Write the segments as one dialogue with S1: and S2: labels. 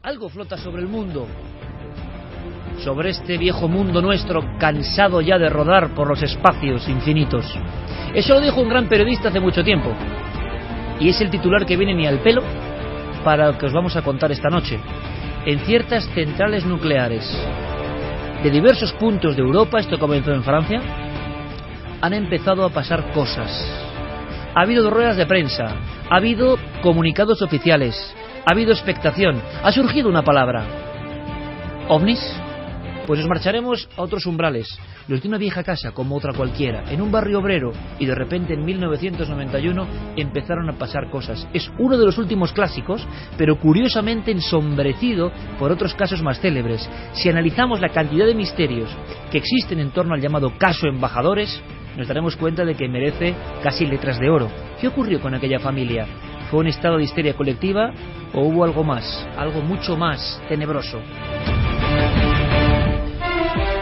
S1: Algo flota sobre el mundo, sobre este viejo mundo nuestro, cansado ya de rodar por los espacios infinitos. Eso lo dijo un gran periodista hace mucho tiempo, y es el titular que viene ni al pelo para lo que os vamos a contar esta noche. En ciertas centrales nucleares de diversos puntos de Europa, esto comenzó en Francia, han empezado a pasar cosas. Ha habido ruedas de prensa, ha habido comunicados oficiales, ha habido expectación, ha surgido una palabra: ¿ovnis? Pues nos marcharemos a otros umbrales, los de una vieja casa como otra cualquiera, en un barrio obrero, y de repente en 1991 empezaron a pasar cosas. Es uno de los últimos clásicos, pero curiosamente ensombrecido por otros casos más célebres. Si analizamos la cantidad de misterios que existen en torno al llamado caso Embajadores, nos daremos cuenta de que merece casi letras de oro. ¿Qué ocurrió con aquella familia? ¿Fue un estado de histeria colectiva o hubo algo más, algo mucho más tenebroso?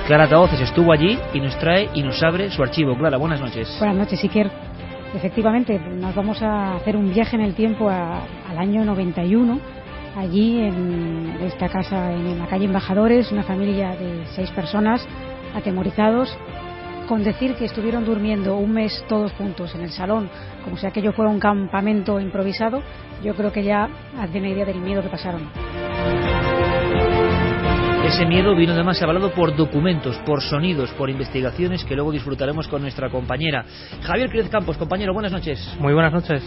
S1: Clara Tahoces estuvo allí y nos trae y nos abre su archivo. Clara, buenas noches.
S2: Buenas noches, Iker. Efectivamente, nos vamos a hacer un viaje en el tiempo al año 91. Allí, en esta casa, en la calle Embajadores, una familia de 6 personas, atemorizados, con decir que estuvieron durmiendo un mes todos juntos en el salón, como si aquello fuera un campamento improvisado. Yo creo que ya hacen una idea del miedo que pasaron.
S1: Ese miedo vino además avalado por documentos, por sonidos, por investigaciones que luego disfrutaremos con nuestra compañera. Javier Cruz Campos, compañero, buenas noches.
S3: Muy buenas noches.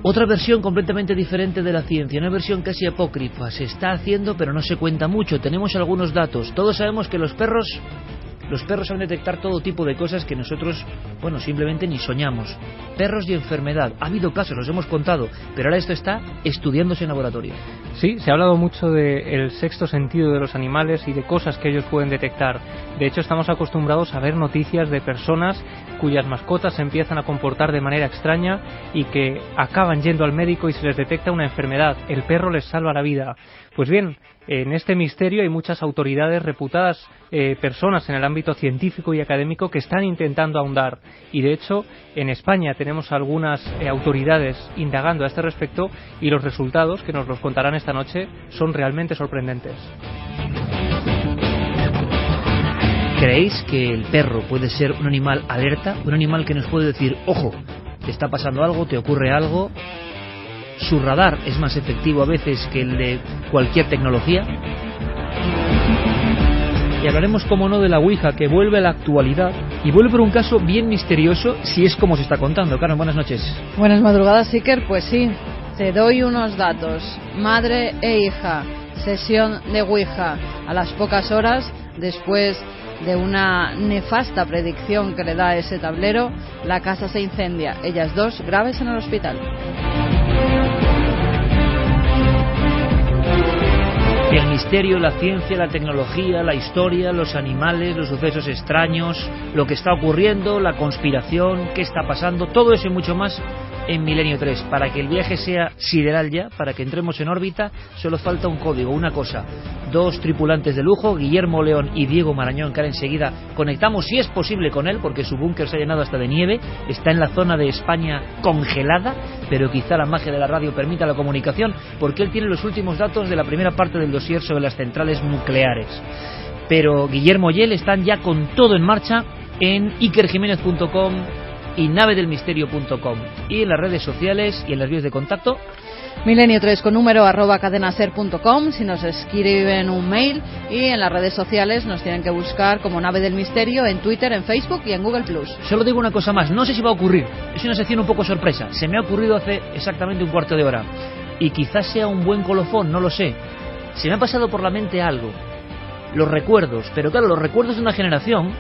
S1: Otra versión completamente diferente de la ciencia, una versión casi apócrifa. Se está haciendo pero no se cuenta mucho. Tenemos algunos datos. Todos sabemos que los perros saben detectar todo tipo de cosas que nosotros, simplemente ni soñamos. Perros y enfermedad. Ha habido casos, los hemos contado, pero ahora esto está estudiándose en laboratorio.
S3: Sí, se ha hablado mucho del sexto sentido de los animales y de cosas que ellos pueden detectar. De hecho, estamos acostumbrados a ver noticias de personas cuyas mascotas se empiezan a comportar de manera extraña y que acaban yendo al médico y se les detecta una enfermedad. El perro les salva la vida. Pues bien, en este misterio hay muchas autoridades reputadas, personas en el ámbito científico y académico que están intentando ahondar. Y de hecho, en España tenemos algunas autoridades indagando a este respecto y los resultados, que nos los contarán esta noche, son realmente sorprendentes.
S1: ¿Creéis que el perro puede ser un animal alerta? Un animal que nos puede decir: ojo, te está pasando algo, te ocurre algo. Su radar es más efectivo a veces que el de cualquier tecnología. Y hablaremos, como no, de la Ouija, que vuelve a la actualidad y vuelve por un caso bien misterioso, si es como se está contando. Carmen, buenas noches.
S4: Buenas madrugadas, Iker. Pues sí, te doy unos datos. Madre e hija, sesión de Ouija. A las pocas horas, después de una nefasta predicción que le da ese tablero, la casa se incendia. Ellas dos graves en el hospital.
S1: El misterio, la ciencia, la tecnología, la historia, los animales, los sucesos extraños, lo que está ocurriendo, la conspiración, qué está pasando, todo eso y mucho más en Milenio 3. Para que el viaje sea sideral ya, para que entremos en órbita, solo falta un código, una cosa: 2 tripulantes de lujo, Guillermo León y Diego Marañón, que ahora enseguida conectamos, si es posible, con él, porque su búnker se ha llenado hasta de nieve, está en la zona de España congelada, pero quizá la magia de la radio permita la comunicación, porque él tiene los últimos datos de la primera parte del dossier sobre las centrales nucleares. Pero Guillermo y él están ya con todo en marcha en ikerjimenez.com y navedelmisterio.com, y en las redes sociales y en las vías de contacto.
S4: Milenio 3 con número @cadenaser.com si nos escriben un mail, y en las redes sociales nos tienen que buscar como Nave del Misterio en Twitter, en Facebook y en Google+.
S1: Solo digo una cosa más, no sé si va a ocurrir, es una sección un poco sorpresa, se me ha ocurrido hace exactamente un cuarto de hora y quizás sea un buen colofón, no lo sé. Se me ha pasado por la mente algo, los recuerdos, pero claro, los recuerdos de una generación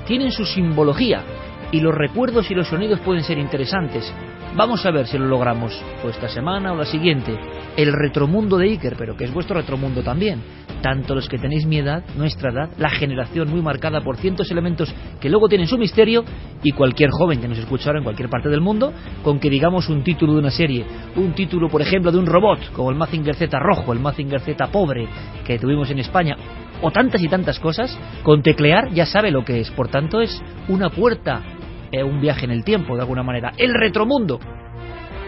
S1: tienen su simbología y los recuerdos y los sonidos pueden ser interesantes. Vamos a ver si lo logramos, o esta semana o la siguiente. El retromundo de Iker, pero que es vuestro retromundo también. Tanto los que tenéis mi edad, nuestra edad, la generación muy marcada por ciertos elementos que luego tienen su misterio, y cualquier joven que nos escuche ahora en cualquier parte del mundo, con que digamos un título de una serie, un título, por ejemplo, de un robot, como el Mazinger Z rojo, el Mazinger Z pobre, que tuvimos en España, o tantas y tantas cosas, con teclear ya sabe lo que es. Por tanto, es una puerta, un viaje en el tiempo, de alguna manera. El retromundo.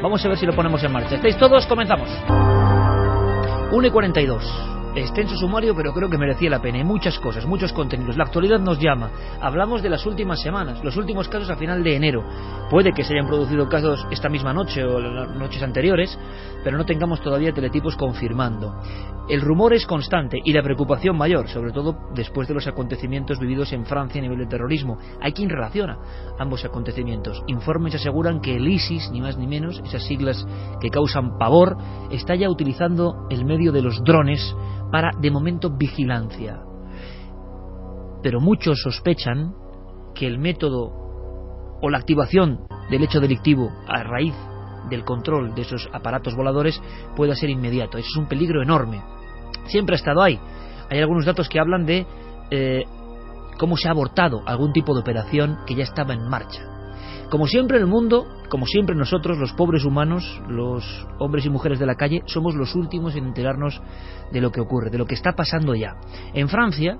S1: Vamos a ver si lo ponemos en marcha. ¿Estáis todos? Comenzamos. 1:42. Extenso sumario, pero creo que merecía la pena. Hay muchas cosas, muchos contenidos. La actualidad nos llama. Hablamos de las últimas semanas, los últimos casos a final de enero. Puede que se hayan producido casos esta misma noche o las noches anteriores, pero no tengamos todavía teletipos confirmando. El rumor es constante y la preocupación mayor, sobre todo después de los acontecimientos vividos en Francia a nivel de terrorismo. Hay quien relaciona ambos acontecimientos. Informes aseguran que el ISIS, ni más ni menos, esas siglas que causan pavor, está ya utilizando el medio de los drones para, de momento, vigilancia. Pero muchos sospechan que el método o la activación del hecho delictivo a raíz del control de esos aparatos voladores pueda ser inmediato. Eso es un peligro enorme. Siempre ha estado ahí. Hay algunos datos que hablan de cómo se ha abortado algún tipo de operación que ya estaba en marcha. Como siempre en el mundo, como siempre nosotros, los pobres humanos, los hombres y mujeres de la calle, somos los últimos en enterarnos de lo que ocurre, de lo que está pasando ya. En Francia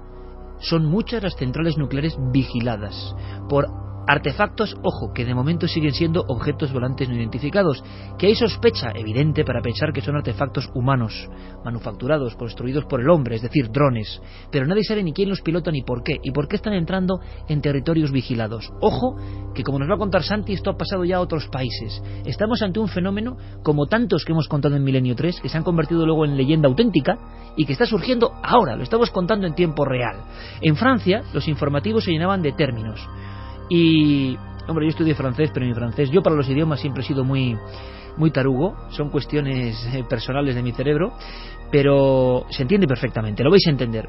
S1: son muchas las centrales nucleares vigiladas por artefactos, ojo, que de momento siguen siendo objetos volantes no identificados, que hay sospecha evidente para pensar que son artefactos humanos, manufacturados, construidos por el hombre, es decir, drones, pero nadie sabe ni quién los pilota ni por qué están entrando en territorios vigilados. Ojo, que como nos va a contar Santi, esto ha pasado ya a otros países. Estamos ante un fenómeno, como tantos que hemos contado en Milenio 3, que se han convertido luego en leyenda auténtica, y que está surgiendo ahora, lo estamos contando en tiempo real. En Francia, los informativos se llenaban de términos. Y, hombre, yo estudié francés, pero mi francés, yo para los idiomas siempre he sido muy tarugo, son cuestiones personales de mi cerebro, pero se entiende perfectamente, lo vais a entender,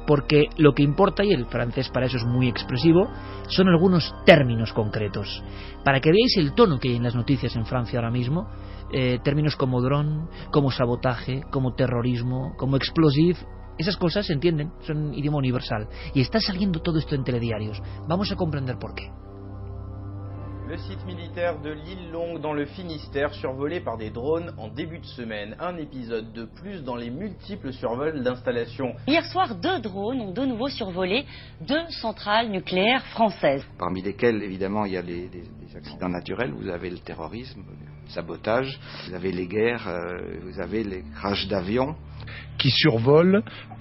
S1: porque lo que importa, y el francés para eso es muy expresivo, son algunos términos concretos, para que veáis el tono que hay en las noticias en Francia ahora mismo. Términos como dron, como sabotaje, como terrorismo, como explosive. Esas cosas se entienden, son idioma universal. Y está saliendo todo esto en telediarios. Vamos a comprender por qué.
S5: Le site militaire de l'île Longue dans le Finistère survolé par des drones en début de semaine. Un épisode de plus dans les multiples survols d'installations.
S6: Hier soir, 2 drones ont de nouveau survolé 2 centrales nucléaires françaises.
S7: Parmi lesquelles, évidemment, il y a des accidents naturels. Vous avez le terrorisme, le sabotage, vous avez les guerres, vous avez les crashs d'avions.
S8: Qui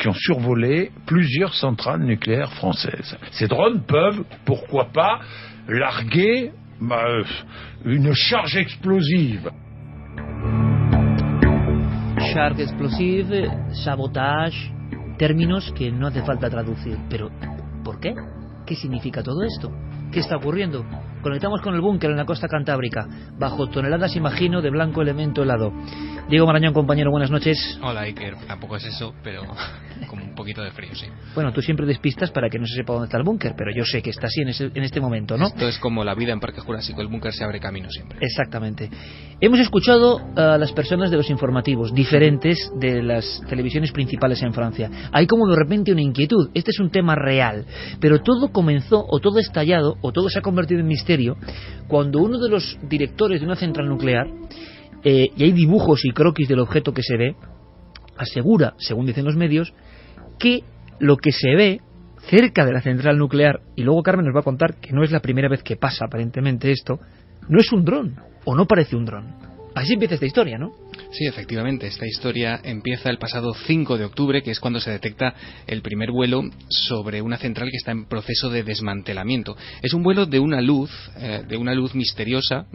S8: ont survolé plusieurs centrales nucléaires françaises. Ces drones peuvent, pourquoi pas, larguer une charge explosive.
S1: Charge explosive, sabotage, términos que no hace falta traducir. Pero, ¿por qué? ¿Qué significa todo esto? ¿Qué está ocurriendo? Conectamos con el búnker en la costa cantábrica, bajo toneladas, imagino, de blanco elemento helado. Diego Marañón, compañero, buenas noches.
S9: Hola, Iker. Tampoco es eso, pero como un poquito de frío, sí.
S1: Bueno, tú siempre despistas para que no se sepa dónde está el búnker, pero yo sé que está así en este momento, ¿no?
S9: Esto es como la vida en Parque Jurásico, el búnker se abre camino siempre.
S1: Exactamente. Hemos escuchado a las personas de los informativos, diferentes de las televisiones principales en Francia. Hay como de repente una inquietud. Este es un tema real, pero todo comenzó, o todo estallado, o todo se ha convertido en misterio, cuando uno de los directores de una central nuclear, y hay dibujos y croquis del objeto que se ve, asegura, según dicen los medios, que lo que se ve cerca de la central nuclear, y luego Carmen nos va a contar que no es la primera vez que pasa aparentemente esto, no es un dron, o no parece un dron. Así empieza esta historia, ¿no?
S9: Sí, efectivamente, esta historia empieza el pasado 5 de octubre, que es cuando se detecta el primer vuelo sobre una central que está en proceso de desmantelamiento. Es un vuelo de una luz misteriosa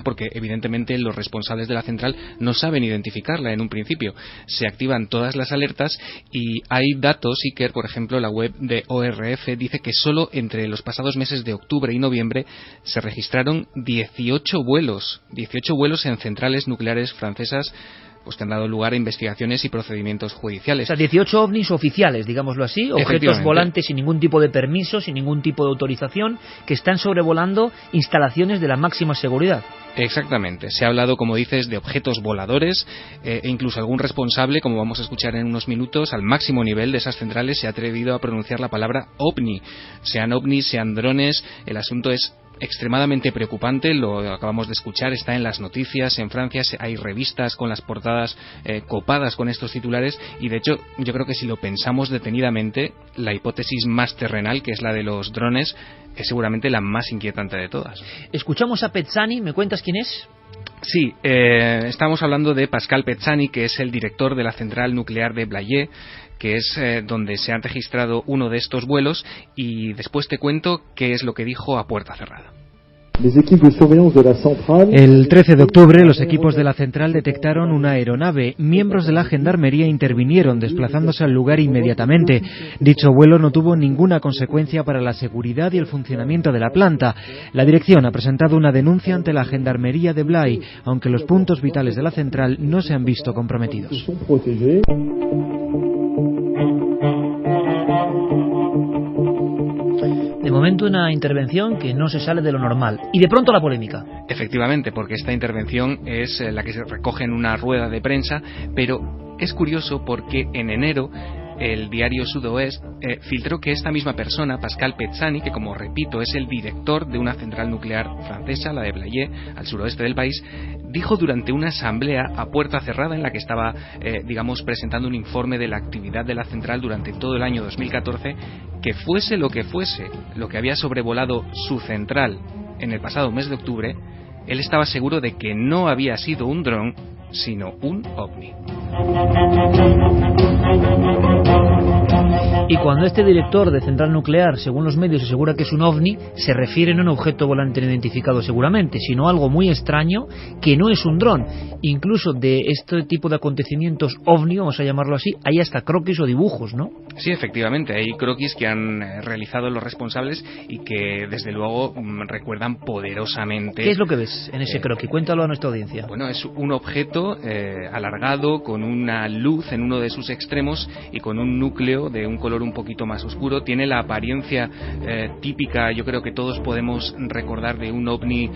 S9: porque evidentemente los responsables de la central no saben identificarla en un principio. Se activan todas las alertas y hay datos, Iker, por ejemplo, la web de ORF dice que solo entre los pasados meses de octubre y noviembre se registraron 18 vuelos en centrales nucleares francesas, pues que han dado lugar a investigaciones y procedimientos judiciales.
S1: O sea, 18 ovnis oficiales, digámoslo así, objetos volantes sin ningún tipo de permiso, sin ningún tipo de autorización, que están sobrevolando instalaciones de la máxima seguridad.
S9: Exactamente. Se ha hablado, como dices, de objetos voladores e incluso algún responsable, como vamos a escuchar en unos minutos, al máximo nivel de esas centrales se ha atrevido a pronunciar la palabra ovni. Sean ovnis, sean drones, el asunto es extremadamente preocupante, lo acabamos de escuchar, está en las noticias, en Francia hay revistas con las portadas copadas con estos titulares y de hecho yo creo que si lo pensamos detenidamente, la hipótesis más terrenal, que es la de los drones, es seguramente la más inquietante de todas.
S1: Escuchamos a Pezzani, ¿me cuentas quién es?
S9: Sí, estamos hablando de Pascal Pezzani, que es el director de la central nuclear de Blayais, que es donde se han registrado uno de estos vuelos, y después te cuento qué es lo que dijo a puerta cerrada.
S10: El 13 de octubre, los equipos de la central detectaron una aeronave. Miembros de la gendarmería intervinieron, desplazándose al lugar inmediatamente. Dicho vuelo no tuvo ninguna consecuencia para la seguridad y el funcionamiento de la planta. La dirección ha presentado una denuncia ante la gendarmería de Blaye, aunque los puntos vitales de la central no se han visto comprometidos.
S1: De momento una intervención que no se sale de lo normal. Y de pronto la polémica.
S9: Efectivamente, porque esta intervención es la que se recoge en una rueda de prensa, pero es curioso porque en enero el diario Sud-Ouest filtró que esta misma persona, Pascal Pezzani, que como repito es el director de una central nuclear francesa, la de Blayais, al suroeste del país, dijo durante una asamblea a puerta cerrada en la que estaba, presentando un informe de la actividad de la central durante todo el año 2014, que fuese lo que había sobrevolado su central en el pasado mes de octubre, él estaba seguro de que no había sido un dron, sino un ovni.
S1: Y cuando este director de central nuclear, según los medios, asegura que es un ovni, se refiere no a un objeto volante no identificado seguramente, sino a algo muy extraño que no es un dron. Incluso de este tipo de acontecimientos ovni, vamos a llamarlo así, hay hasta croquis o dibujos, ¿no?
S9: Sí, efectivamente, hay croquis que han realizado los responsables y que desde luego recuerdan poderosamente.
S1: ¿Qué es lo que ves en ese croquis? Cuéntalo a nuestra audiencia.
S9: Bueno, es un objeto alargado con una luz en uno de sus extremos y con un núcleo de un color un poquito más oscuro. Tiene la apariencia típica, yo creo que todos podemos recordar, de un ovni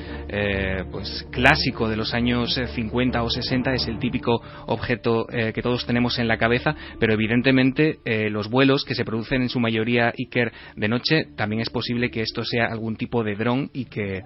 S9: clásico de los años 50 o 60. Es el típico objeto que todos tenemos en la cabeza, pero evidentemente los vuelos que se producen en su mayoría, Iker, de noche, también es posible que esto sea algún tipo de dron y que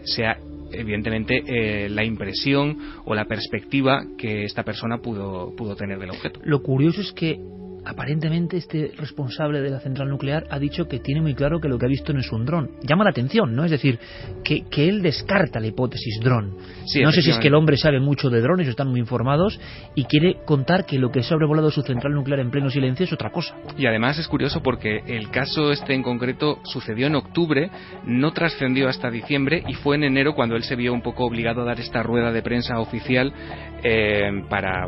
S9: sea evidentemente la impresión o la perspectiva que esta persona pudo tener del objeto.
S1: Lo curioso es que aparentemente este responsable de la central nuclear ha dicho que tiene muy claro que lo que ha visto no es un dron. Llama la atención, ¿no? Es decir, que él descarta la hipótesis dron.
S9: Sí,
S1: no sé si es que el hombre sabe mucho de drones o están muy informados y quiere contar que lo que ha sobrevolado su central nuclear en pleno silencio es otra cosa.
S9: Y además es curioso porque el caso este en concreto sucedió en octubre, no trascendió hasta diciembre y fue en enero cuando él se vio un poco obligado a dar esta rueda de prensa oficial para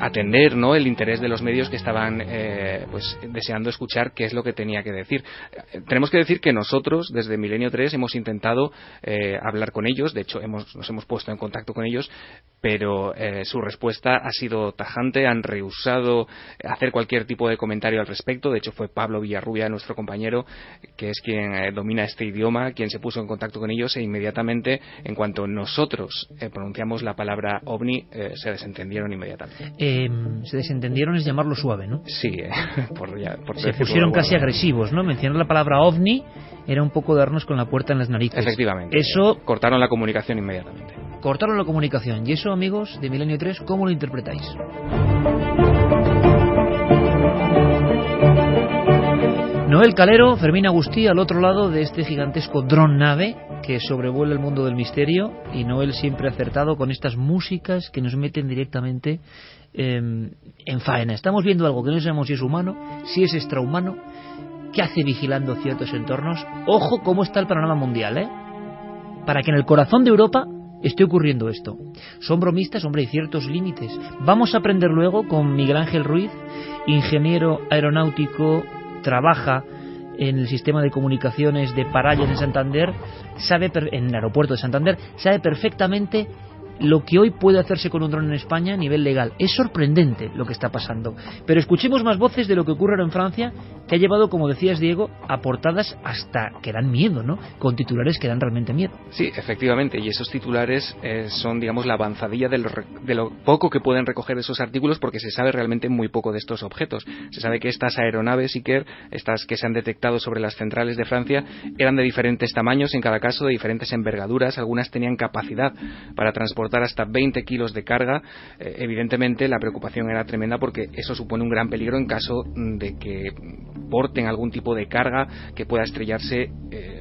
S9: atender, ¿no?, el interés de los medios que estaban deseando escuchar qué es lo que tenía que decir. Tenemos que decir que nosotros desde Milenio 3 hemos intentado hablar con ellos, de hecho nos hemos puesto en contacto con ellos, pero su respuesta ha sido tajante, han rehusado hacer cualquier tipo de comentario al respecto. De hecho fue Pablo Villarrubia, nuestro compañero, que es quien domina este idioma, quien se puso en contacto con ellos, e inmediatamente, en cuanto nosotros pronunciamos la palabra ovni, se desentendieron inmediatamente.
S1: Se desentendieron es llamarlo suave, ¿no?
S9: Sí,
S1: se pusieron casi agresivos, ¿no? Mencionar la palabra ovni era un poco darnos con la puerta en las narices.
S9: Efectivamente.
S1: Eso
S9: cortaron la comunicación inmediatamente.
S1: Cortaron la comunicación. Y eso, amigos de Milenio 3, ¿cómo lo interpretáis? Noel Calero, Fermín Agustí, al otro lado de este gigantesco dron nave que sobrevuela el mundo del misterio, y Noel siempre acertado con estas músicas que nos meten directamente en faena. Estamos viendo algo que no sabemos si es humano, si es extrahumano, qué hace vigilando ciertos entornos. Ojo cómo está el panorama mundial, para que en el corazón de Europa esté ocurriendo esto. Son bromistas, hombre, hay ciertos límites. Vamos a aprender luego con Miguel Ángel Ruiz, ingeniero aeronáutico, trabaja en el sistema de comunicaciones de Parallas en Santander, en el aeropuerto de Santander, sabe perfectamente lo que hoy puede hacerse con un dron en España a nivel legal. Es sorprendente lo que está pasando. Pero escuchemos más voces de lo que ocurre en Francia, que ha llevado, como decías, Diego, a portadas hasta que dan miedo, ¿no? Con titulares que dan realmente miedo.
S9: Sí, efectivamente, y esos titulares son, digamos, la avanzadilla de lo poco que pueden recoger esos artículos, porque se sabe realmente muy poco de estos objetos. Se sabe que estas aeronaves, Iker, estas que se han detectado sobre las centrales de Francia, eran de diferentes tamaños, en cada caso de diferentes envergaduras. Algunas tenían capacidad para transportar soportar hasta 20 kilos de carga. Evidentemente la preocupación era tremenda porque eso supone un gran peligro en caso de que porten algún tipo de carga que pueda estrellarse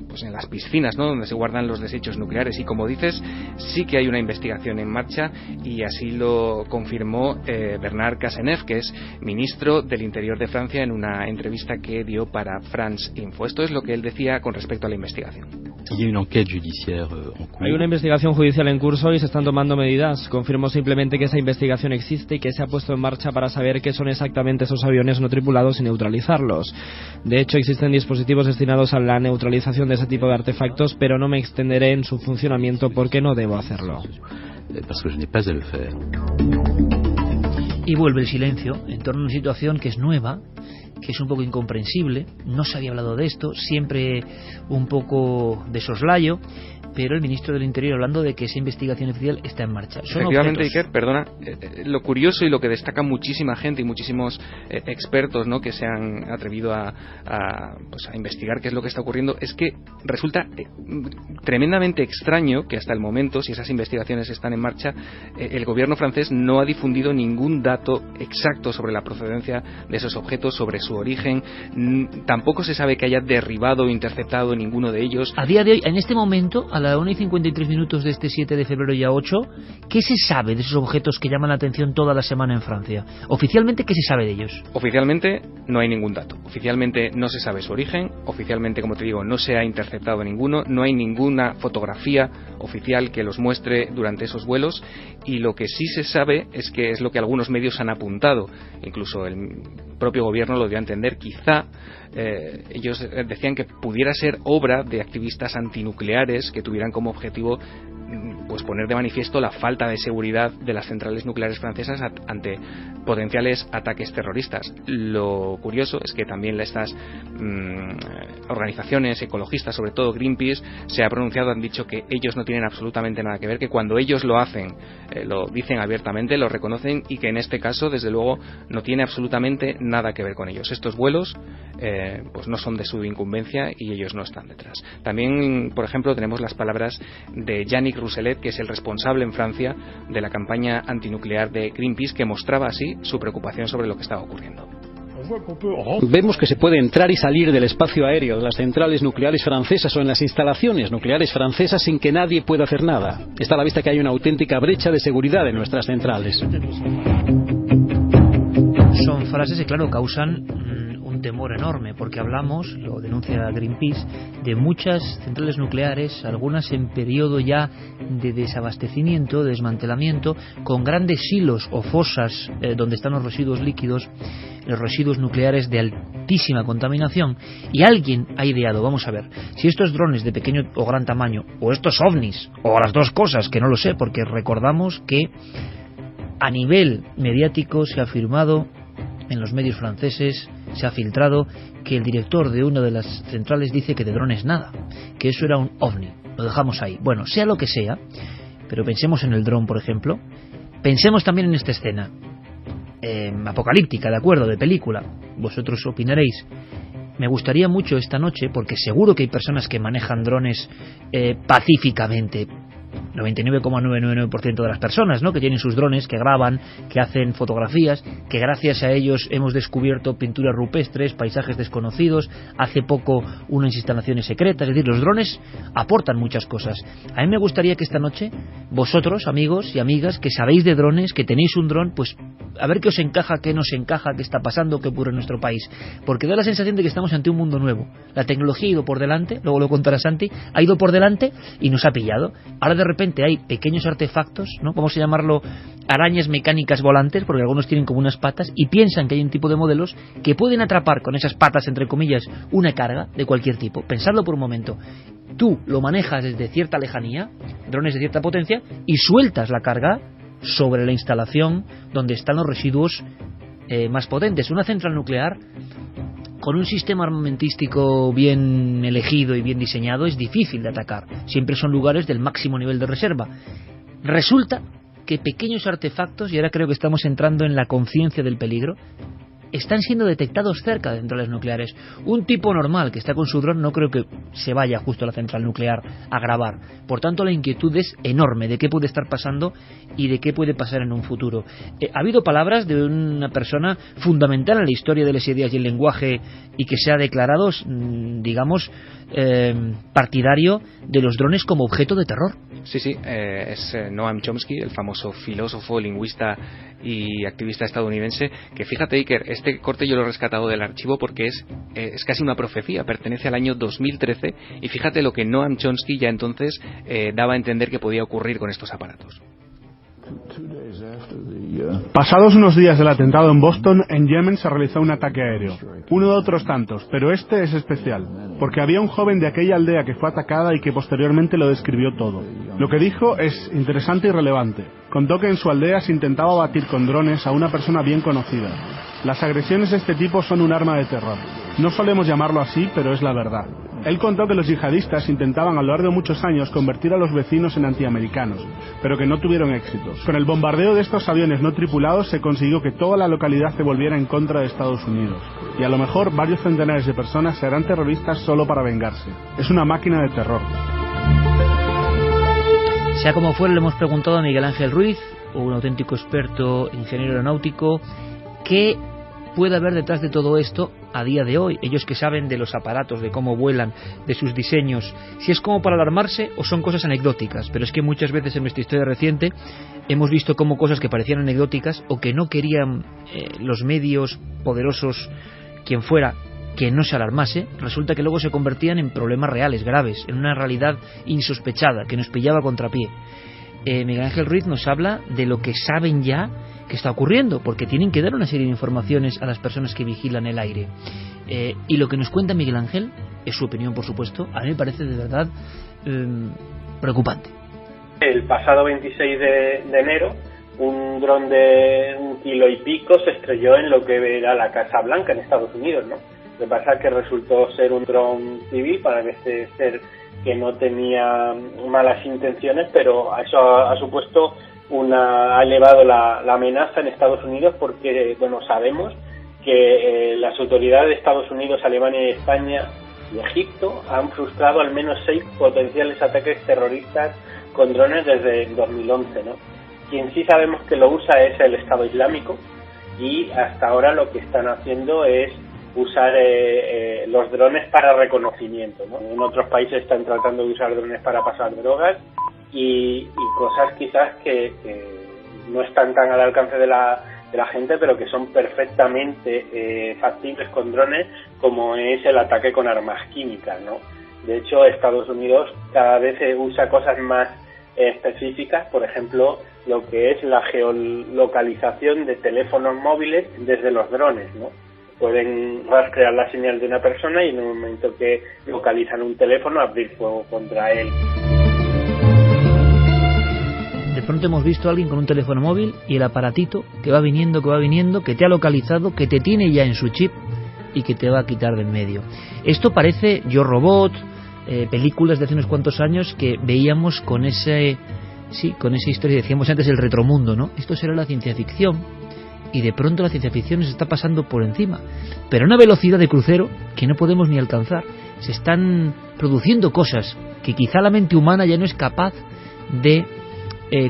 S9: pues en las piscinas, ¿no?, donde se guardan los desechos nucleares. Y como dices, sí que hay una investigación en marcha, y así lo confirmó Bernard Cazeneuve, que es ministro del Interior de Francia, en una entrevista que dio para France Info. Esto es lo que él decía con respecto a la investigación.
S11: Hay una investigación judicial en curso y se están tomando medidas. Confirmo simplemente que esa investigación existe y que se ha puesto en marcha para saber qué son exactamente esos aviones no tripulados y neutralizarlos. De hecho, existen dispositivos destinados a la neutralización de ese tipo de artefactos, pero no me extenderé en su funcionamiento porque no debo hacerlo.
S1: Y vuelve el silencio en torno a una situación que es nueva, que es un poco incomprensible. No se había hablado de esto, siempre un poco de soslayo, pero el ministro del Interior hablando de que esa investigación oficial está en marcha. Son
S9: efectivamente,
S1: objetos.
S9: Iker, perdona, lo curioso y lo que destaca muchísima gente y muchísimos expertos, ¿no?, que se han atrevido a investigar qué es lo que está ocurriendo, es que resulta tremendamente extraño que hasta el momento, si esas investigaciones están en marcha, el gobierno francés no ha difundido ningún dato exacto sobre la procedencia de esos objetos, sobre su origen. Tampoco se sabe que haya derribado o interceptado ninguno de ellos.
S1: A día de hoy, en este momento, a la 1:53 de este 7 de febrero ya 8, ¿qué se sabe de esos objetos que llaman la atención toda la semana en Francia? Oficialmente, ¿qué se sabe de ellos?
S9: Oficialmente no hay ningún dato. Oficialmente no se sabe su origen. Oficialmente, como te digo, no se ha interceptado ninguno. No hay ninguna fotografía oficial que los muestre durante esos vuelos. Y lo que sí se sabe es que es lo que algunos medios han apuntado. Incluso el propio gobierno lo dio a entender. Quizá ellos decían que pudiera ser obra de activistas antinucleares que tuvieran como objetivo pues poner de manifiesto la falta de seguridad de las centrales nucleares francesas ante potenciales ataques terroristas. Lo curioso es que también estas organizaciones ecologistas, sobre todo Greenpeace, se ha pronunciado, han dicho que ellos no tienen absolutamente nada que ver, que cuando ellos lo hacen, lo dicen abiertamente, lo reconocen, y que en este caso, desde luego, no tiene absolutamente nada que ver con ellos. Estos vuelos pues no son de su incumbencia y ellos no están detrás. También, por ejemplo, tenemos las palabras de Yannick Rousselet, que es el responsable en Francia de la campaña antinuclear de Greenpeace, que mostraba así su preocupación sobre lo que estaba ocurriendo.
S12: Vemos que se puede entrar y salir del espacio aéreo de las centrales nucleares francesas o en las instalaciones nucleares francesas sin que nadie pueda hacer nada. Está a la vista que hay una auténtica brecha de seguridad en nuestras centrales.
S1: Son frases que, claro, causan un temor enorme, porque hablamos, lo denuncia Greenpeace, de muchas centrales nucleares, algunas en periodo ya de desabastecimiento, de desmantelamiento, con grandes silos o fosas donde están los residuos líquidos, los residuos nucleares de altísima contaminación. Y alguien ha ideado, vamos a ver, si estos drones de pequeño o gran tamaño, o estos ovnis, o las dos cosas, que no lo sé, porque recordamos que a nivel mediático se ha afirmado en los medios franceses, se ha filtrado que el director de una de las centrales dice que de drones nada, que eso era un ovni. Lo dejamos ahí. Bueno, sea lo que sea, pero pensemos en el dron, por ejemplo. Pensemos también en esta escena apocalíptica, de acuerdo, de película. Vosotros opinaréis. Me gustaría mucho esta noche, porque seguro que hay personas que manejan drones pacíficamente, 99,999% de las personas, ¿no?, que tienen sus drones, que graban, que hacen fotografías, que gracias a ellos hemos descubierto pinturas rupestres, paisajes desconocidos, hace poco unas instalaciones secretas. Es decir, los drones aportan muchas cosas. A mí me gustaría que esta noche vosotros, amigos y amigas, que sabéis de drones, que tenéis un dron, pues a ver qué os encaja, qué nos encaja, qué está pasando, qué ocurre en nuestro país, porque da la sensación de que estamos ante un mundo nuevo. La tecnología ha ido por delante, luego lo contará Santi, ha ido por delante y nos ha pillado. Ahora de repente hay pequeños artefactos, ¿no?, vamos a llamarlo arañas mecánicas volantes, porque algunos tienen como unas patas, y piensan que hay un tipo de modelos que pueden atrapar con esas patas, entre comillas, una carga de cualquier tipo. Pensadlo por un momento. Tú lo manejas desde cierta lejanía, drones de cierta potencia, y sueltas la carga sobre la instalación donde están los residuos más potentes. Una central nuclear con un sistema armamentístico bien elegido y bien diseñado es difícil de atacar. Siempre son lugares del máximo nivel de reserva. Resulta que pequeños artefactos, y ahora creo que estamos entrando en la conciencia del peligro, están siendo detectados cerca de centrales nucleares. Un tipo normal que está con su dron no creo que se vaya justo a la central nuclear a grabar. Por tanto, la inquietud es enorme de qué puede estar pasando y de qué puede pasar en un futuro. Ha habido palabras de una persona fundamental en la historia de las ideas y el lenguaje y que se ha declarado, digamos, partidario de los drones como objeto de terror.
S9: Sí, es Noam Chomsky, el famoso filósofo, lingüista y activista estadounidense, que fíjate, Iker, este corte yo lo he rescatado del archivo porque es casi una profecía, pertenece al año 2013 y fíjate lo que Noam Chomsky ya entonces daba a entender que podía ocurrir con estos aparatos.
S13: Pasados unos días del atentado en Boston, en Yemen se realizó un ataque aéreo. Uno de otros tantos, pero este es especial, porque había un joven de aquella aldea que fue atacada y que posteriormente lo describió todo. Lo que dijo es interesante y relevante. Contó que en su aldea se intentaba abatir con drones a una persona bien conocida. Las agresiones de este tipo son un arma de terror. No solemos llamarlo así, pero es la verdad. Él contó que los yihadistas intentaban a lo largo de muchos años convertir a los vecinos en antiamericanos, pero que no tuvieron éxito. Con el bombardeo de estos aviones no tripulados se consiguió que toda la localidad se volviera en contra de Estados Unidos. Y a lo mejor varios centenares de personas serán terroristas solo para vengarse. Es una máquina de terror.
S1: Sea como fuera, le hemos preguntado a Miguel Ángel Ruiz, un auténtico experto ingeniero aeronáutico, qué puede haber detrás de todo esto a día de hoy. Ellos que saben de los aparatos, de cómo vuelan, de sus diseños, si es como para alarmarse o son cosas anecdóticas. Pero es que muchas veces en nuestra historia reciente hemos visto como cosas que parecían anecdóticas o que no querían los medios poderosos, quien fuera, que no se alarmase, resulta que luego se convertían en problemas reales, graves, en una realidad insospechada, que nos pillaba a contrapié. Miguel Ángel Ruiz nos habla de lo que saben ya que está ocurriendo, porque tienen que dar una serie de informaciones a las personas que vigilan el aire. Y lo que nos cuenta Miguel Ángel, es su opinión por supuesto, a mí me parece de verdad preocupante.
S14: El pasado 26 de enero, un dron de 1,5 kilos se estrelló en lo que era la Casa Blanca en Estados Unidos, ¿no? Lo que pasa es que resultó ser un dron civil, parece ser que no tenía malas intenciones, pero eso ha supuesto ha elevado la amenaza en Estados Unidos porque, bueno, sabemos que las autoridades de Estados Unidos, Alemania y España y Egipto han frustrado al menos 6 potenciales ataques terroristas con drones desde 2011, ¿no? Quien sí sabemos que lo usa es el Estado Islámico y hasta ahora lo que están haciendo es usar los drones para reconocimiento, ¿no? En otros países están tratando de usar drones para pasar drogas y cosas quizás que no están tan al alcance de la gente, pero que son perfectamente factibles con drones, como es el ataque con armas químicas, ¿no? De hecho, Estados Unidos cada vez usa cosas más específicas, por ejemplo, lo que es la geolocalización de teléfonos móviles desde los drones, ¿no? Pueden rastrear la señal de una persona y en el momento que localizan un teléfono abrir fuego contra él.
S1: De pronto hemos visto a alguien con un teléfono móvil y el aparatito que va viniendo, que te ha localizado, que te tiene ya en su chip y que te va a quitar de en medio. Esto parece Yo Robot, películas de hace unos cuantos años que veíamos con esa historia, decíamos antes, el retromundo, ¿no? Esto será la ciencia ficción. Y de pronto la ciencia ficción se está pasando por encima, pero a una velocidad de crucero que no podemos ni alcanzar. Se están produciendo cosas que quizá la mente humana ya no es capaz de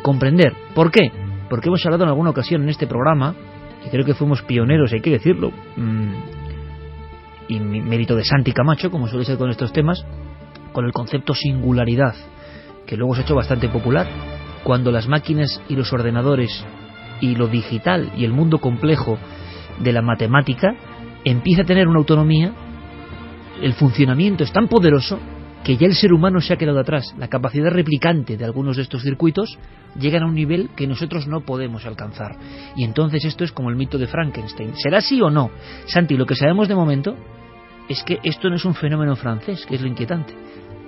S1: comprender. ¿Por qué? Porque hemos hablado en alguna ocasión en este programa, y creo que fuimos pioneros, hay que decirlo, y mérito de Santi Camacho, como suele ser con estos temas, con el concepto singularidad, que luego se ha hecho bastante popular, cuando las máquinas y los ordenadores y lo digital y el mundo complejo de la matemática empieza a tener una autonomía, el funcionamiento es tan poderoso que ya el ser humano se ha quedado atrás. La capacidad replicante de algunos de estos circuitos llegan a un nivel que nosotros no podemos alcanzar. Y entonces esto es como el mito de Frankenstein. ¿Será así o no? Santi, lo que sabemos de momento es que esto no es un fenómeno francés, que es lo inquietante.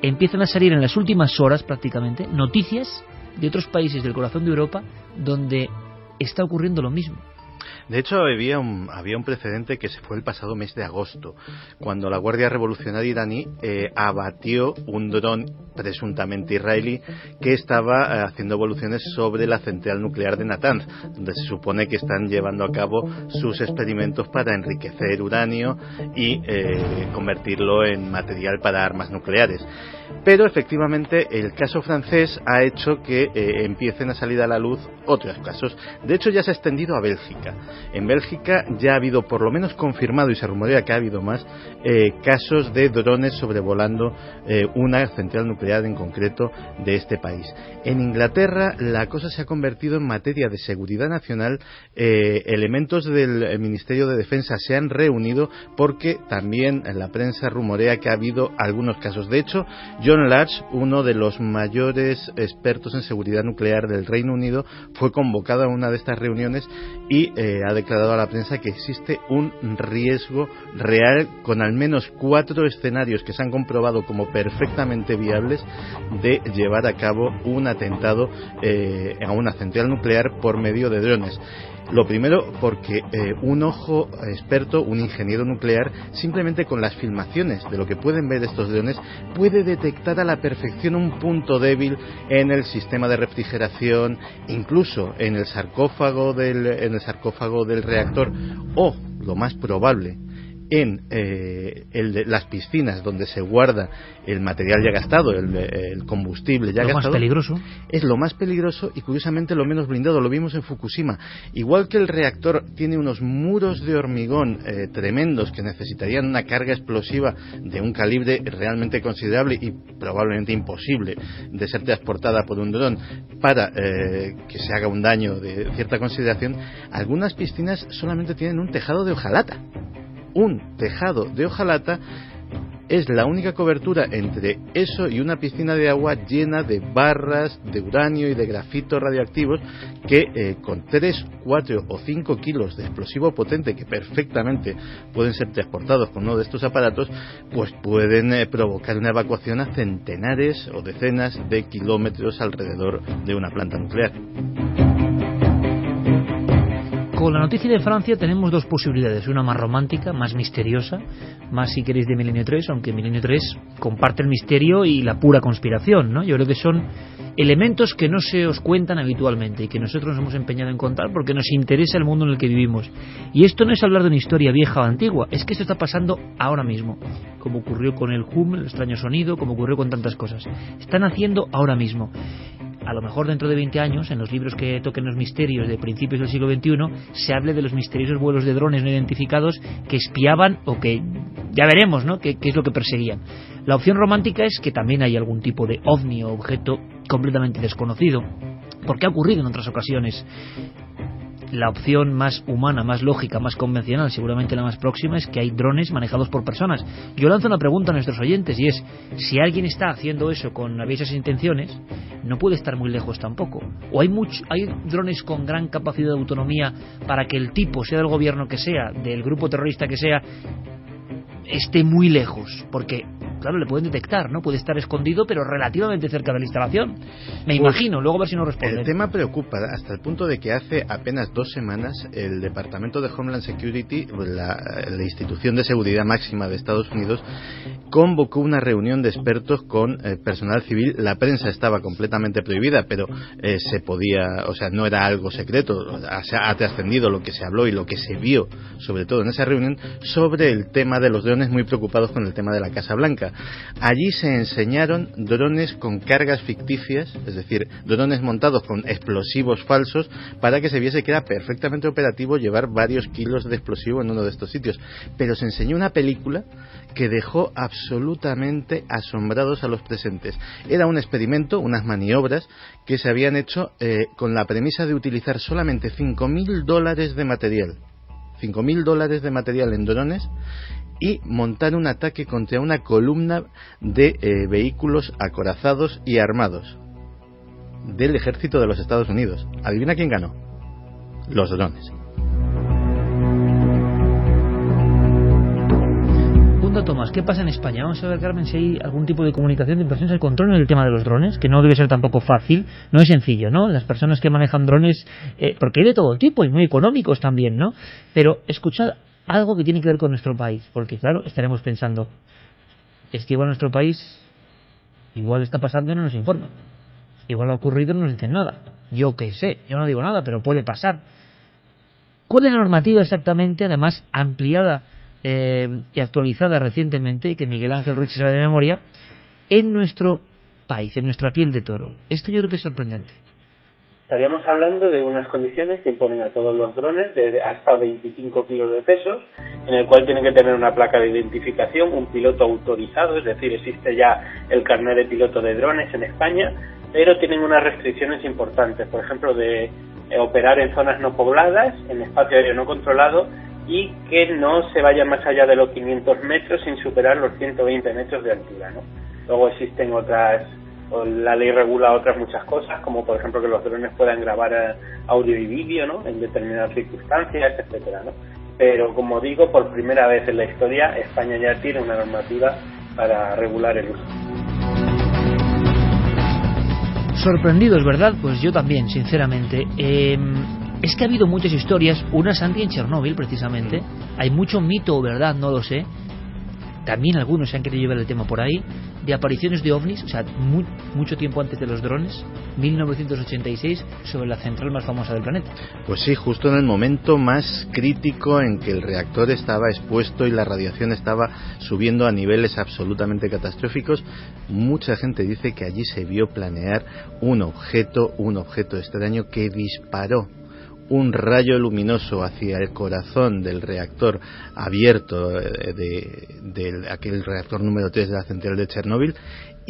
S1: Empiezan a salir en las últimas horas prácticamente noticias de otros países del corazón de Europa donde está ocurriendo lo mismo.
S15: De hecho, había un precedente que se fue el pasado mes de agosto, cuando la Guardia Revolucionaria iraní abatió un dron presuntamente israelí que estaba haciendo evoluciones sobre la central nuclear de Natanz, donde se supone que están llevando a cabo sus experimentos para enriquecer uranio y convertirlo en material para armas nucleares. Pero efectivamente el caso francés ha hecho que empiecen a salir a la luz otros casos. De hecho ya se ha extendido a Bélgica. En Bélgica ya ha habido, por lo menos confirmado, y se rumorea que ha habido más, casos de drones sobrevolando una central nuclear en concreto de este país. En Inglaterra la cosa se ha convertido en materia de seguridad nacional. Elementos del Ministerio de Defensa se han reunido porque también en la prensa rumorea que ha habido algunos casos. De hecho, John Larch, uno de los mayores expertos en seguridad nuclear del Reino Unido, fue convocado a una de estas reuniones y ha declarado a la prensa que existe un riesgo real con al menos 4 escenarios que se han comprobado como perfectamente viables de llevar a cabo un atentado a una central nuclear por medio de drones. Lo primero porque un ojo experto, un ingeniero nuclear, simplemente con las filmaciones de lo que pueden ver estos drones, puede detectar a la perfección un punto débil en el sistema de refrigeración, incluso en el sarcófago del reactor, o, lo más probable, en las piscinas donde se guarda el material ya gastado, el combustible ya gastado.
S1: Lo más peligroso.
S15: Es lo más peligroso y curiosamente lo menos blindado. Lo vimos en Fukushima. Igual que el reactor tiene unos muros de hormigón tremendos que necesitarían una carga explosiva de un calibre realmente considerable y probablemente imposible de ser transportada por un dron para que se haga un daño de cierta consideración, algunas piscinas solamente tienen un tejado de hojalata. Un tejado de hojalata es la única cobertura entre eso y una piscina de agua llena de barras de uranio y de grafito radioactivos que con 3, 4 o 5 kilos de explosivo potente que perfectamente pueden ser transportados con uno de estos aparatos, pues pueden provocar una evacuación a centenares o decenas de kilómetros alrededor de una planta nuclear.
S1: Con la noticia de Francia tenemos dos posibilidades, una más romántica, más misteriosa, más si queréis de Milenio 3, aunque Milenio 3 comparte el misterio y la pura conspiración, ¿no? Yo creo que son elementos que no se os cuentan habitualmente y que nosotros nos hemos empeñado en contar porque nos interesa el mundo en el que vivimos. Y esto no es hablar de una historia vieja o antigua, es que esto está pasando ahora mismo, como ocurrió con el hum, el extraño sonido, como ocurrió con tantas cosas. Están haciendo ahora mismo. A lo mejor dentro de 20 años, en los libros que toquen los misterios de principios del siglo XXI, se hable de los misteriosos vuelos de drones no identificados que espiaban o que ya veremos, ¿no?, qué es lo que perseguían. La opción romántica es que también hay algún tipo de ovni o objeto completamente desconocido, porque ha ocurrido en otras ocasiones. La opción más humana, más lógica, más convencional, seguramente la más próxima, es que hay drones manejados por personas. Yo lanzo una pregunta a nuestros oyentes y es, si alguien está haciendo eso con aviesas intenciones, no puede estar muy lejos tampoco. O hay drones con gran capacidad de autonomía para que el tipo, sea del gobierno que sea, del grupo terrorista que sea, esté muy lejos, porque claro, le pueden detectar, ¿no? Puede estar escondido, pero relativamente cerca de la instalación. Me imagino, luego a ver si nos responden.
S15: El tema preocupa hasta el punto de que hace apenas 2 semanas el Departamento de Homeland Security, la institución de seguridad máxima de Estados Unidos, convocó una reunión de expertos con personal civil. La prensa estaba completamente prohibida, pero se podía, o sea, no era algo secreto. Ha trascendido lo que se habló y lo que se vio, sobre todo en esa reunión, sobre el tema de los drones, muy preocupados con el tema de la Casa Blanca. Allí se enseñaron drones con cargas ficticias, es decir, drones montados con explosivos falsos, para que se viese que era perfectamente operativo llevar varios kilos de explosivo en uno de estos sitios. Pero se enseñó una película que dejó absolutamente asombrados a los presentes. Era un experimento, unas maniobras que se habían hecho con la premisa de utilizar solamente $5.000 de material. $5.000 de material en drones y montar un ataque contra una columna de vehículos acorazados y armados del ejército de los Estados Unidos. ¿Adivina quién ganó? Los drones.
S1: pregunto a Tomás, ¿qué pasa en España? Vamos a ver, Carmen, si hay algún tipo de comunicación de personas al control en el tema de los drones, que no debe ser tampoco fácil, no es sencillo, ¿no? Las personas que manejan drones, porque hay de todo tipo y muy económicos también, ¿no? Pero escuchad algo que tiene que ver con nuestro país, porque claro, estaremos pensando, es que igual nuestro país, igual está pasando y no nos informa, igual ha ocurrido y no nos dicen nada. Yo qué sé, yo no digo nada, pero puede pasar. ¿Cuál es la normativa exactamente, además ampliada y actualizada recientemente, que Miguel Ángel Ruiz sabe de memoria, en nuestro país, en nuestra piel de toro? Esto yo creo que es sorprendente.
S14: Estaríamos hablando de unas condiciones que imponen a todos los drones de hasta 25 kilos de peso, en el cual tienen que tener una placa de identificación, un piloto autorizado, es decir, existe ya el carnet de piloto de drones en España, pero tienen unas restricciones importantes, por ejemplo, de operar en zonas no pobladas, en espacio aéreo no controlado, y que no se vaya más allá de los 500 metros sin superar los 120 metros de altura, ¿no? Luego existen otras, la ley regula otras muchas cosas, como por ejemplo que los drones puedan grabar audio y vídeo, ¿no?, en determinadas circunstancias, etcétera, ¿no? Pero como digo, por primera vez en la historia, España ya tiene una normativa para regular el uso.
S1: Sorprendidos, ¿verdad? Pues yo también, sinceramente. Es que ha habido muchas historias, unas anti en Chernóbil, precisamente. Hay mucho mito, ¿verdad? No lo sé. También algunos se han querido llevar el tema por ahí, de apariciones de ovnis, o sea, mucho tiempo antes de los drones, 1986, sobre la central más famosa del planeta.
S15: Pues sí, justo en el momento más crítico en que el reactor estaba expuesto y la radiación estaba subiendo a niveles absolutamente catastróficos, mucha gente dice que allí se vio planear un objeto extraño que disparó un rayo luminoso hacia el corazón del reactor abierto de aquel reactor número 3 de la central de Chernóbil,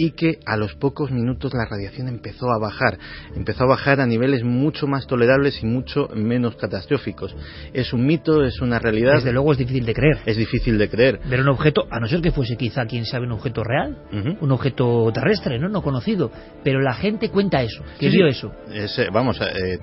S15: y que a los pocos minutos la radiación empezó a bajar a niveles mucho más tolerables y mucho menos catastróficos. Es un mito, es una realidad.
S1: Desde luego es difícil de creer.
S15: Es difícil de creer.
S1: Ver un objeto, a no ser que fuese quizá, quién sabe, un objeto real, un objeto terrestre, no conocido, pero la gente cuenta eso, que vio eso.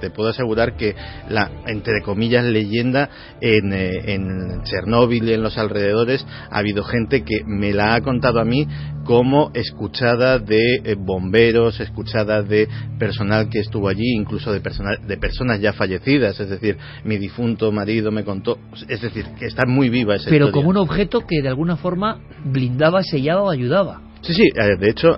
S15: Te puedo asegurar que la, entre comillas, leyenda en Chernóbil y en los alrededores ha habido gente que me la ha contado a mí como escuchada de bomberos, escuchada de personal que estuvo allí, incluso de personas ya fallecidas. Es decir, mi difunto marido me contó, es decir, que está muy viva esa
S1: pero
S15: historia.
S1: Como un objeto que de alguna forma blindaba, sellaba o ayudaba.
S15: Sí, de hecho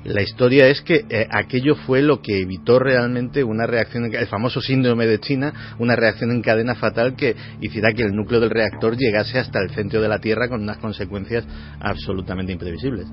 S15: la historia es que aquello fue lo que evitó realmente una reacción, el famoso síndrome de China, una reacción en cadena fatal que hiciera que el núcleo del reactor llegase hasta el centro de la Tierra con unas consecuencias absolutamente imprevisibles.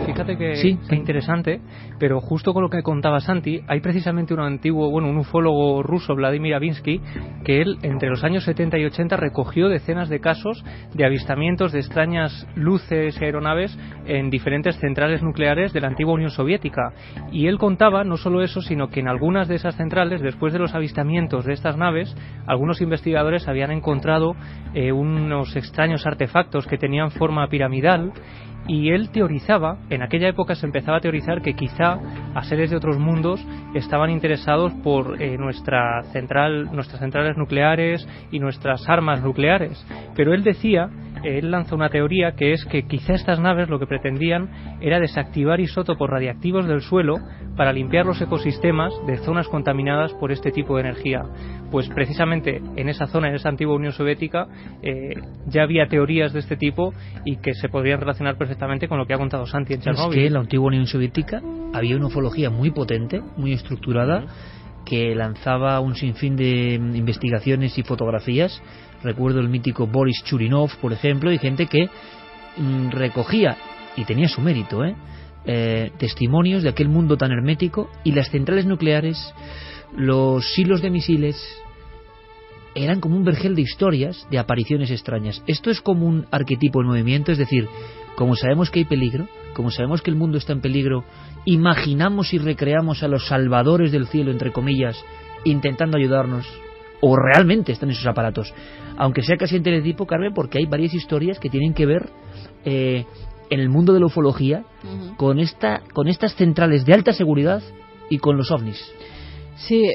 S3: Fíjate que es interesante, pero justo con lo que contaba Santi, hay precisamente un ufólogo ruso, Vladimir Avinsky, que él entre los años 70 y 80 recogió decenas de casos de avistamientos de extrañas luces y aeronaves en diferentes centrales nucleares de la antigua Unión Soviética. Y él contaba no solo eso, sino que en algunas de esas centrales, después de los avistamientos de estas naves, algunos investigadores habían encontrado unos extraños artefactos que tenían forma piramidal. Y él teorizaba, en aquella época se empezaba a teorizar que quizá a seres de otros mundos estaban interesados por nuestras centrales nucleares y nuestras armas nucleares. Pero él lanza una teoría que es que quizá estas naves lo que pretendían era desactivar isótopos radiactivos del suelo para limpiar los ecosistemas de zonas contaminadas por este tipo de energía. Pues precisamente en esa zona, en esa antigua Unión Soviética, ya había teorías de este tipo y que se podrían relacionar perfectamente con lo que ha contado Santi en Chernóbil.
S1: Es que en la antigua Unión Soviética había una ufología muy potente, muy estructurada, que lanzaba un sinfín de investigaciones y fotografías. Recuerdo el mítico Boris Churinov, por ejemplo, y gente que recogía, y tenía su mérito, testimonios de aquel mundo tan hermético, y las centrales nucleares, los silos de misiles, eran como un vergel de historias de apariciones extrañas. Esto es como un arquetipo en movimiento, es decir, como sabemos que hay peligro, como sabemos que el mundo está en peligro, imaginamos y recreamos a los salvadores del cielo, entre comillas, intentando ayudarnos, o realmente están en esos aparatos, aunque sea casi en teletipo, Carmen, porque hay varias historias que tienen que ver en el mundo de la ufología con estas centrales de alta seguridad y con los ovnis.
S4: Sí,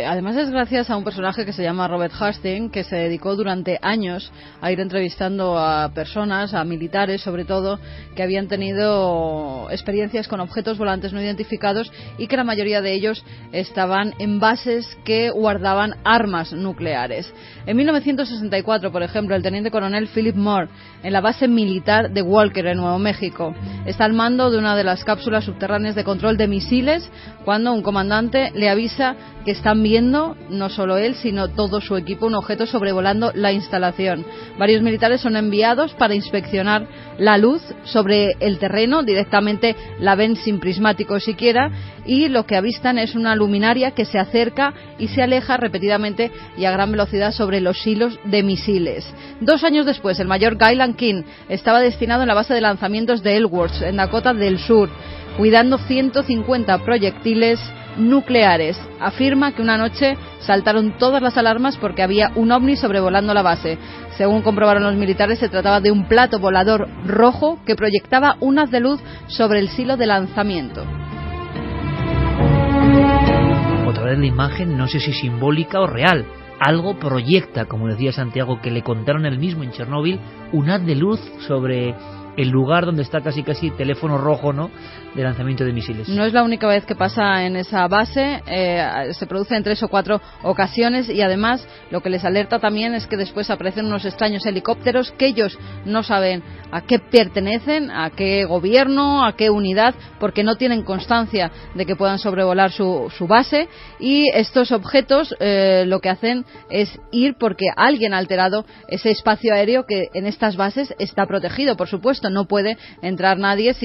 S4: además es gracias a un personaje que se llama Robert Hastings, que se dedicó durante años a ir entrevistando a personas, a militares sobre todo, que habían tenido experiencias con objetos volantes no identificados y que la mayoría de ellos estaban en bases que guardaban armas nucleares. En 1964, por ejemplo, el teniente coronel Philip Moore, en la base militar de Walker, en Nuevo México, está al mando de una de las cápsulas subterráneas de control de misiles cuando un comandante le avisa que están viendo, no solo él, sino todo su equipo, un objeto sobrevolando la instalación. Varios militares son enviados para inspeccionar la luz sobre el terreno, directamente la ven sin prismático siquiera, y lo que avistan es una luminaria que se acerca y se aleja repetidamente y a gran velocidad sobre los hilos de misiles. 2 años después, el mayor Guyland King estaba destinado en la base de lanzamientos de Ellsworth, en Dakota del Sur, cuidando 150 proyectiles nucleares. Afirma que una noche saltaron todas las alarmas porque había un ovni sobrevolando la base. Según comprobaron los militares, se trataba de un plato volador rojo que proyectaba un haz de luz sobre el silo de lanzamiento.
S1: Otra vez la imagen, no sé si simbólica o real. Algo proyecta, como decía Santiago, que le contaron él mismo en Chernóbil, un haz de luz sobre el lugar donde está casi teléfono rojo, ¿no?, de lanzamiento de misiles.
S4: No es la única vez que pasa en esa base, se produce en 3 o 4 ocasiones y además lo que les alerta también es que después aparecen unos extraños helicópteros que ellos no saben a qué pertenecen, a qué gobierno, a qué unidad, porque no tienen constancia de que puedan sobrevolar su base, y estos objetos lo que hacen es ir porque alguien ha alterado ese espacio aéreo que en estas bases está protegido, por supuesto. No puede entrar nadie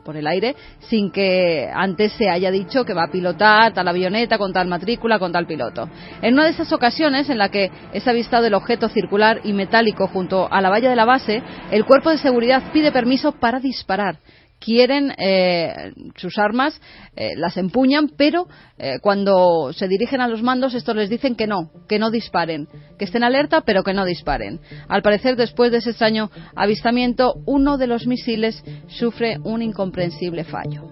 S4: por el aire sin que antes se haya dicho que va a pilotar tal avioneta con tal matrícula, con tal piloto. En una de esas ocasiones en la que es avistado el objeto circular y metálico junto a la valla de la base, el cuerpo de seguridad pide permiso para disparar. Quieren sus armas, las empuñan, pero cuando se dirigen a los mandos, estos les dicen que no disparen, que estén alerta, pero que no disparen. Al parecer, después de ese extraño avistamiento, uno de los misiles sufre un incomprensible fallo.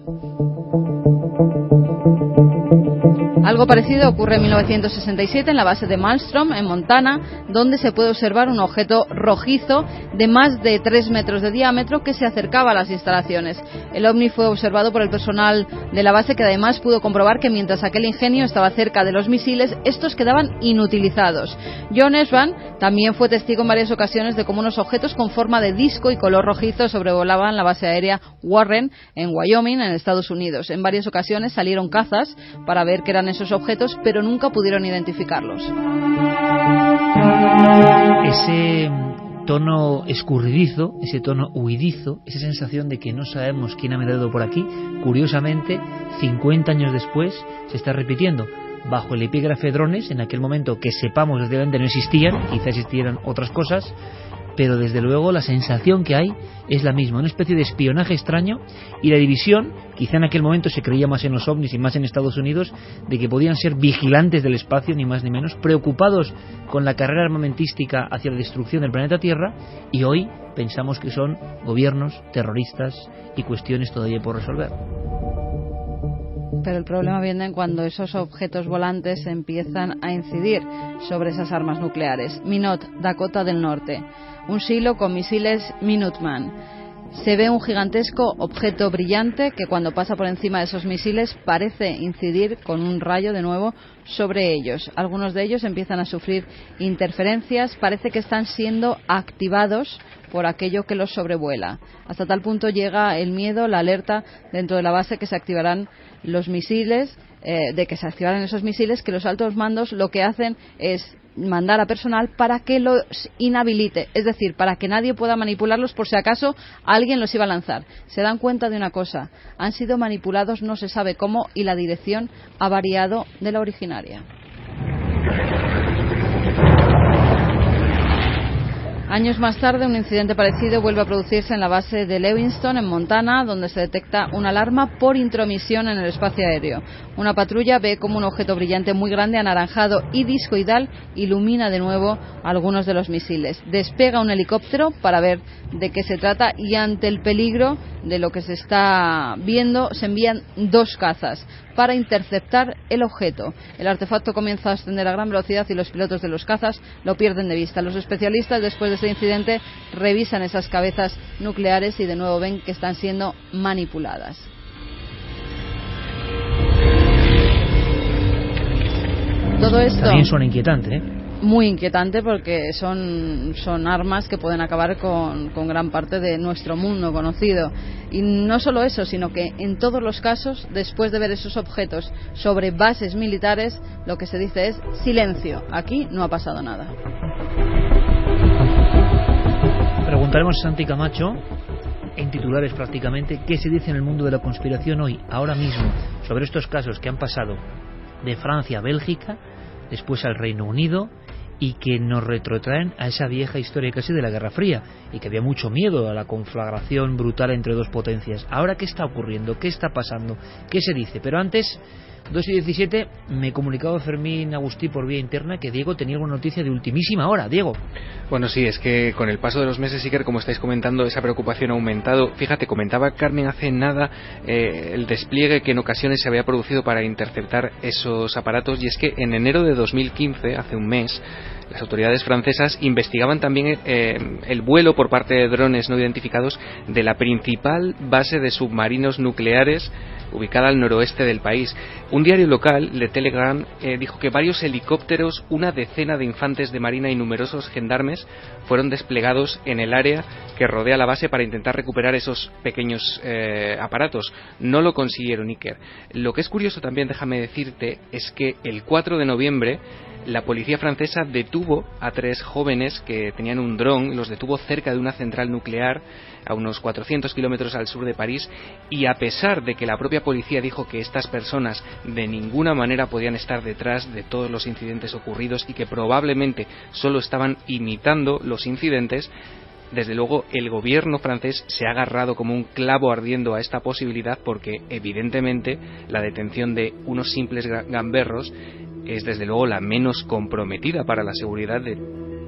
S4: Algo parecido ocurre en 1967 en la base de Malmstrom, en Montana, donde se puede observar un objeto rojizo de más de 3 metros de diámetro que se acercaba a las instalaciones. El ovni fue observado por el personal de la base, que además pudo comprobar que mientras aquel ingenio estaba cerca de los misiles, estos quedaban inutilizados. John Esban también fue testigo en varias ocasiones de cómo unos objetos con forma de disco y color rojizo sobrevolaban la base aérea Warren en Wyoming, en Estados Unidos. En varias ocasiones salieron cazas para ver qué eran esos objetos, pero nunca pudieron identificarlos.
S1: Ese tono escurridizo, ese tono huidizo, esa sensación de que no sabemos quién ha metido por aquí, curiosamente, 50 años después, se está repitiendo. Bajo el epígrafe drones, en aquel momento que sepamos desde dónde no existían, quizá existieran otras cosas, pero desde luego la sensación que hay es la misma, una especie de espionaje extraño, y la división, quizá en aquel momento se creía más en los ovnis y más en Estados Unidos, de que podían ser vigilantes del espacio, ni más ni menos, preocupados con la carrera armamentística hacia la destrucción del planeta Tierra, y hoy pensamos que son gobiernos, terroristas y cuestiones todavía por resolver.
S4: Pero el problema viene cuando esos objetos volantes empiezan a incidir sobre esas armas nucleares. Minot, Dakota del Norte. Un silo con misiles Minuteman. Se ve un gigantesco objeto brillante que cuando pasa por encima de esos misiles parece incidir con un rayo de nuevo sobre ellos. Algunos de ellos empiezan a sufrir interferencias, parece que están siendo activados por aquello que los sobrevuela. Hasta tal punto llega el miedo, la alerta dentro de la base que se activarán los misiles, de que se activarán esos misiles, que los altos mandos lo que hacen es mandar a personal para que los inhabilite, es decir, para que nadie pueda manipularlos por si acaso alguien los iba a lanzar. Se dan cuenta de una cosa: han sido manipulados, no se sabe cómo, y la dirección ha variado de la originaria. Años más tarde, un incidente parecido vuelve a producirse en la base de Lewiston, en Montana, donde se detecta una alarma por intromisión en el espacio aéreo. Una patrulla ve como un objeto brillante muy grande, anaranjado y discoidal ilumina de nuevo algunos de los misiles. Despega un helicóptero para ver de qué se trata y ante el peligro de lo que se está viendo se envían 2 cazas para interceptar el objeto. El artefacto comienza a ascender a gran velocidad y los pilotos de los cazas lo pierden de vista. Los especialistas, después de este incidente, revisan esas cabezas nucleares y de nuevo ven que están siendo manipuladas. Todo esto
S1: también suena inquietante, ¿eh?
S4: Muy inquietante, porque son armas que pueden acabar con gran parte de nuestro mundo conocido. Y no solo eso, sino que en todos los casos, después de ver esos objetos sobre bases militares, lo que se dice es silencio, aquí no ha pasado nada.
S1: Preguntaremos a Santi Camacho, en titulares prácticamente, qué se dice en el mundo de la conspiración hoy, ahora mismo, sobre estos casos que han pasado de Francia a Bélgica, después al Reino Unido, y que nos retrotraen a esa vieja historia casi de la Guerra Fría, y que había mucho miedo a la conflagración brutal entre 2 potencias. Ahora, ¿qué está ocurriendo? ¿Qué está pasando? ¿Qué se dice? Pero antes, 2:17, me comunicaba Fermín Agustí por vía interna que Diego tenía una noticia de ultimísima hora. Diego.
S9: Bueno, sí, es que con el paso de los meses, Iker, como estáis comentando, esa preocupación ha aumentado. Fíjate, comentaba Carmen hace nada el despliegue que en ocasiones se había producido para interceptar esos aparatos, y es que en enero de 2015, hace un mes, las autoridades francesas investigaban también el vuelo por parte de drones no identificados de la principal base de submarinos nucleares ubicada al noroeste del país. Un diario local, Le Telegram, dijo que varios helicópteros, una decena de infantes de marina y numerosos gendarmes fueron desplegados en el área que rodea la base para intentar recuperar esos pequeños aparatos. No lo consiguieron, Iker. Lo que es curioso también, déjame decirte, es que el 4 de noviembre la policía francesa detuvo a 3 jóvenes que tenían un dron, los detuvo cerca de una central nuclear a unos 400 kilómetros al sur de París, y a pesar de que la propia policía dijo que estas personas de ninguna manera podían estar detrás de todos los incidentes ocurridos y que probablemente solo estaban imitando los incidentes, desde luego el gobierno francés se ha agarrado como un clavo ardiendo a esta posibilidad, porque evidentemente la detención de unos simples gamberros es desde luego la menos comprometida para la seguridad de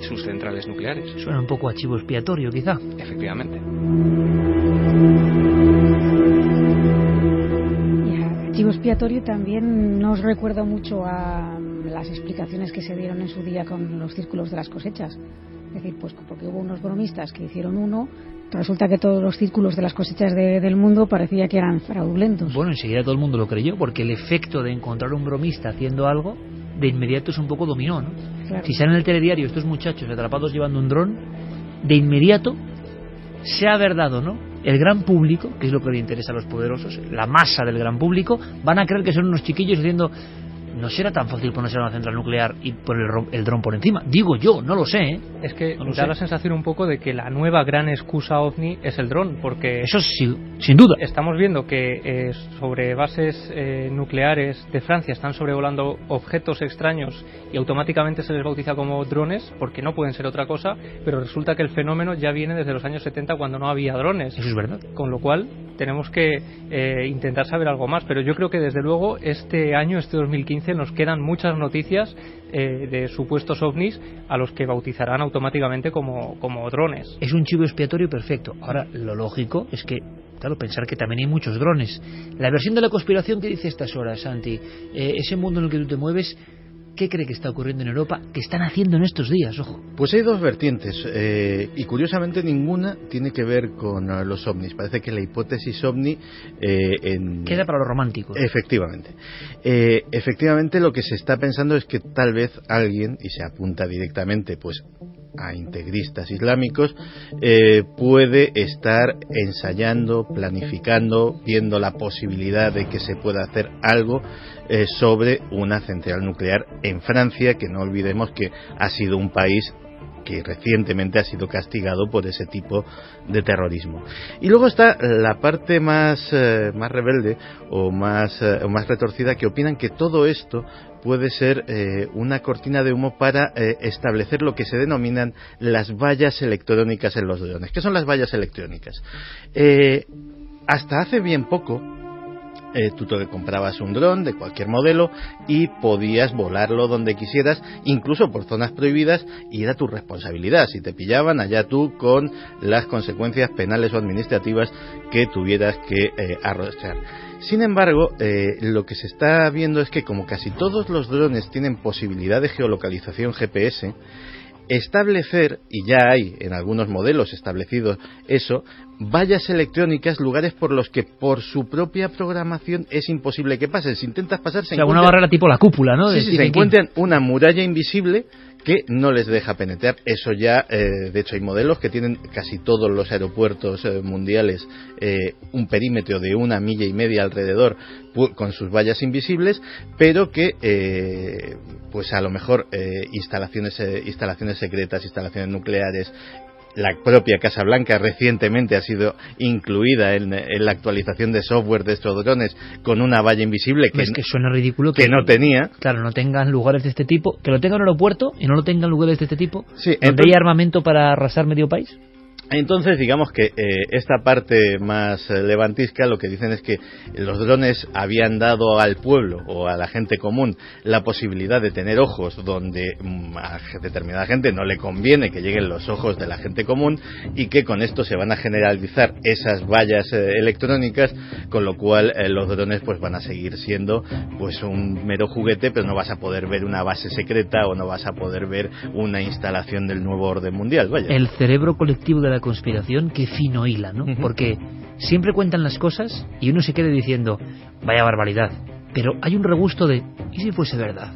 S9: sus centrales nucleares.
S1: Suena un poco a chivo expiatorio, quizá.
S9: Efectivamente.
S2: Chivo expiatorio también nos recuerda mucho a las explicaciones que se dieron en su día con los círculos de las cosechas. Es decir, pues porque hubo unos bromistas que hicieron uno, resulta que todos los círculos de las cosechas del mundo parecía que eran fraudulentos.
S1: Bueno, enseguida todo el mundo lo creyó, porque el efecto de encontrar un bromista haciendo algo, de inmediato es un poco dominó, ¿no?
S2: Claro.
S1: Si salen en el telediario estos muchachos atrapados llevando un dron, de inmediato, sea verdad o no, el gran público, que es lo que le interesa a los poderosos, la masa del gran público, van a creer que son unos chiquillos diciendo: no será tan fácil ponerse a una central nuclear y poner el dron por encima. Digo yo, no lo sé, ¿eh?
S3: Es que
S1: no
S3: da la sensación un poco de que la nueva gran excusa OVNI es el dron, porque
S1: eso sí, sin duda.
S3: Estamos viendo que sobre bases nucleares de Francia están sobrevolando objetos extraños y automáticamente se les bautiza como drones, porque no pueden ser otra cosa, pero resulta que el fenómeno ya viene desde los años 70, cuando no había drones.
S1: Eso es verdad.
S3: Con lo cual tenemos que intentar saber algo más, pero yo creo que desde luego este año, este 2015, nos quedan muchas noticias de supuestos ovnis a los que bautizarán automáticamente como drones.
S1: Es un chivo expiatorio perfecto. Ahora, lo lógico es que, claro, pensar que también hay muchos drones. La versión de la conspiración que dice estas horas, Santi, ese mundo en el que tú te mueves, ¿qué cree que está ocurriendo en Europa? ¿Qué están haciendo en estos días? Ojo.
S15: Pues hay 2 vertientes y curiosamente ninguna tiene que ver con los ovnis. Parece que la hipótesis ovni
S1: queda para los románticos.
S15: Efectivamente. Efectivamente, lo que se está pensando es que tal vez alguien, y se apunta directamente pues a integristas islámicos, puede estar ensayando, planificando, viendo la posibilidad de que se pueda hacer algo sobre una central nuclear en Francia, que no olvidemos que ha sido un país que recientemente ha sido castigado por ese tipo de terrorismo. Y luego está la parte más rebelde o más retorcida, que opinan que todo esto puede ser una cortina de humo para establecer lo que se denominan las vallas electrónicas en los drones. ¿Qué son las vallas electrónicas? Hasta hace bien poco, tú te comprabas un dron de cualquier modelo y podías volarlo donde quisieras, incluso por zonas prohibidas, y era tu responsabilidad. Si te pillaban, allá tú con las consecuencias penales o administrativas que tuvieras que arrostrar. Sin embargo, lo que se está viendo es que, como casi todos los drones tienen posibilidad de geolocalización GPS, establecer, y ya hay en algunos modelos establecido eso, vallas electrónicas, lugares por los que por su propia programación es imposible que pasen. Si intentas pasar, se
S1: una barrera tipo la cúpula, ¿no?
S15: Sí, se encuentran una muralla invisible que no les deja penetrar. Eso ya, de hecho, hay modelos que tienen casi todos los aeropuertos mundiales un perímetro de 1,5 millas alrededor con sus vallas invisibles, pero que pues a lo mejor instalaciones secretas, instalaciones nucleares. La propia Casa Blanca recientemente ha sido incluida en la actualización de software de estos drones con una valla invisible que
S1: suena ridículo
S15: que no tenía.
S1: Claro, no tengan lugares de este tipo, que lo tengan en un aeropuerto y no lo tengan lugares de este tipo.
S15: Sí,
S1: ¿Donde hay armamento para arrasar medio país?
S15: Entonces, digamos que esta parte más levantisca lo que dicen es que los drones habían dado al pueblo o a la gente común la posibilidad de tener ojos donde a determinada gente no le conviene que lleguen los ojos de la gente común, y que con esto se van a generalizar esas vallas electrónicas, con lo cual los drones pues van a seguir siendo pues un mero juguete, pero no vas a poder ver una base secreta o no vas a poder ver una instalación del nuevo orden mundial. Vaya.
S1: El cerebro colectivo de la conspiración, que fino hila, ¿no? Porque siempre cuentan las cosas y uno se queda diciendo, vaya barbaridad, pero hay un regusto de, ¿y si fuese verdad?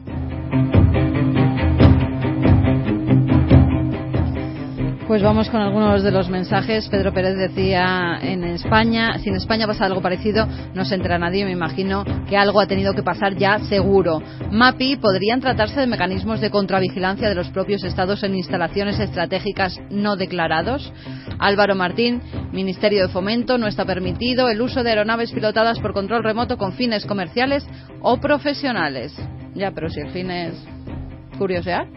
S4: Pues vamos con algunos de los mensajes. Pedro Pérez decía, si en España pasa algo parecido, no se entera nadie. Me imagino que algo ha tenido que pasar ya, seguro. MAPI, ¿podrían tratarse de mecanismos de contravigilancia de los propios estados en instalaciones estratégicas no declarados? Álvaro Martín, Ministerio de Fomento, no está permitido el uso de aeronaves pilotadas por control remoto con fines comerciales o profesionales. Ya, pero si el fin es curiosear.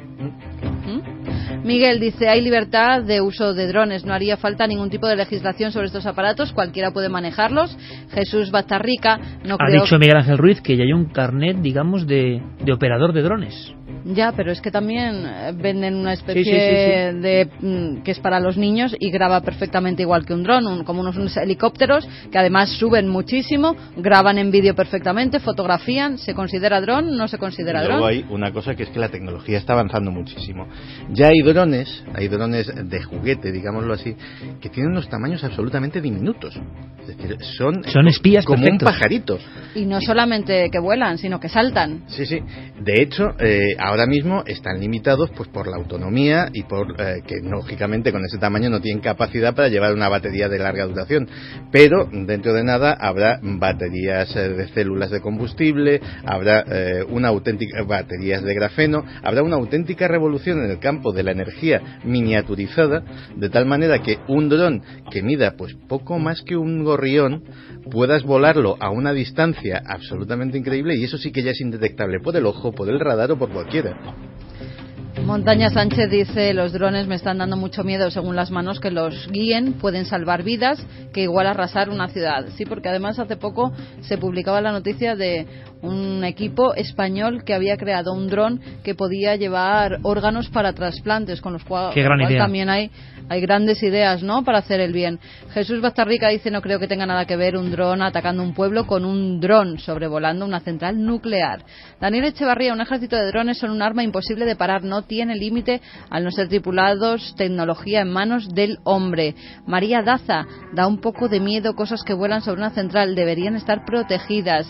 S4: Miguel dice, hay libertad de uso de drones, no haría falta ningún tipo de legislación sobre estos aparatos, cualquiera puede manejarlos. Jesús Batarrica, no creo...
S1: Ha dicho Miguel Ángel Ruiz que ya hay un carnet, digamos, de operador de drones.
S4: Ya, pero es que también venden una especie de que es para los niños y graba perfectamente igual que un dron, como unos helicópteros que además suben muchísimo, graban en vídeo perfectamente, fotografían. ¿Se considera dron? ¿No se considera dron?
S15: Luego hay una cosa, que es que la tecnología está avanzando muchísimo. Ya hay drones de juguete, digámoslo así, que tienen unos tamaños absolutamente diminutos. Es decir, son
S1: espías
S15: como
S1: perfectos.
S15: Un pajarito.
S4: Y no solamente que vuelan, sino que saltan.
S15: Sí, sí. De hecho, ahora mismo están limitados pues por la autonomía y por que lógicamente con ese tamaño no tienen capacidad para llevar una batería de larga duración, pero dentro de nada habrá baterías de células de combustible, habrá baterías de grafeno, habrá una auténtica revolución en el campo de la energía miniaturizada, de tal manera que un dron que mida pues poco más que un gorrión puedas volarlo a una distancia absolutamente increíble, y eso sí que ya es indetectable por el ojo, por el radar o por cualquiera.
S4: Montaña Sánchez dice, los drones me están dando mucho miedo, según las manos que los guíen pueden salvar vidas, que igual arrasar una ciudad. Sí, porque además hace poco se publicaba la noticia de un equipo español que había creado un dron que podía llevar órganos para trasplantes, con los cuales también hay grandes ideas, ¿no?, para hacer el bien. Jesús Bastarrica dice, no creo que tenga nada que ver un dron atacando un pueblo con un dron sobrevolando una central nuclear. Daniel Echevarría, un ejército de drones son un arma imposible de parar, no tiene límite al no ser tripulados, tecnología en manos del hombre. María Daza, da un poco de miedo cosas que vuelan sobre una central, deberían estar protegidas,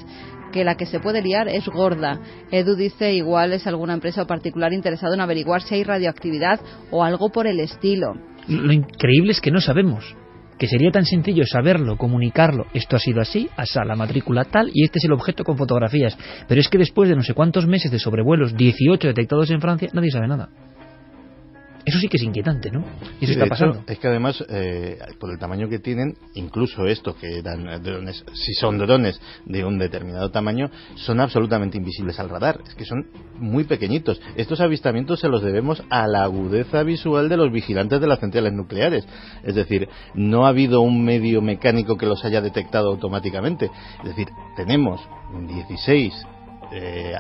S4: que la que se puede liar es gorda. Edu dice, igual es alguna empresa o particular interesado en averiguar si hay radioactividad o algo por el estilo.
S1: Lo increíble es que no sabemos, que sería tan sencillo saberlo, comunicarlo, esto ha sido así, hasta la matrícula tal, y este es el objeto con fotografías, pero es que después de no sé cuántos meses de sobrevuelos, 18 detectados en Francia, nadie sabe nada. Eso sí que es inquietante, ¿no? Y eso
S15: Sí,
S1: está
S15: de
S1: pasando.
S15: hecho, es que además, por el tamaño que tienen, incluso estos que eran drones, si son drones de un determinado tamaño, son absolutamente invisibles al radar. Es que son muy pequeñitos. Estos avistamientos se los debemos a la agudeza visual de los vigilantes de las centrales nucleares. Es decir, no ha habido un medio mecánico que los haya detectado automáticamente. Es decir, tenemos 16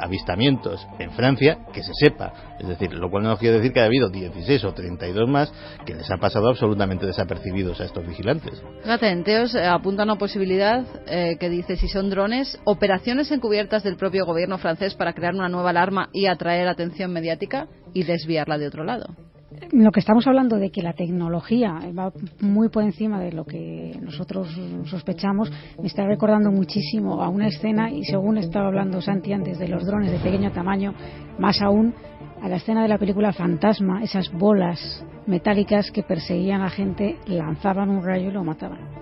S15: avistamientos en Francia, que se sepa, es decir, lo cual no quiere decir que haya habido 16 o 32 más que les ha pasado absolutamente desapercibidos a estos vigilantes.
S4: Fíjate, en Teos apunta una posibilidad que dice, si son drones, operaciones encubiertas del propio gobierno francés para crear una nueva alarma y atraer atención mediática y desviarla de otro lado.
S2: Lo que estamos hablando de que la tecnología va muy por encima de lo que nosotros sospechamos, me está recordando muchísimo a una escena, y según estaba hablando Santi antes de los drones de pequeño tamaño, más aún a la escena de la película Fantasma, esas bolas metálicas que perseguían a la gente, lanzaban un rayo y lo mataban.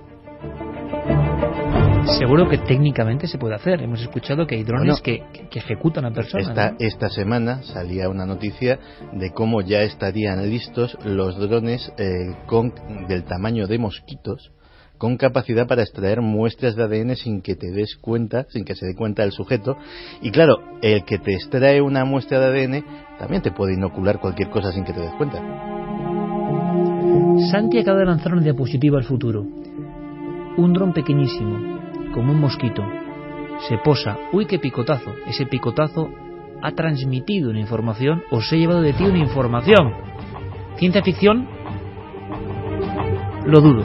S1: Seguro que técnicamente se puede hacer. Hemos escuchado que hay drones que ejecutan a personas.
S15: Esta semana salía una noticia de cómo ya estarían listos los drones del tamaño de mosquitos, con capacidad para extraer muestras de ADN sin que te des cuenta, sin que se dé cuenta el sujeto. Y claro, el que te extrae una muestra de ADN también te puede inocular cualquier cosa sin que te des cuenta.
S1: Santi acaba de lanzar una diapositiva al futuro. Un dron pequeñísimo, como un mosquito, se posa. ¡Uy, qué picotazo! Ese picotazo ha transmitido una información o se ha llevado de ti una información. Ciencia ficción, lo dudo.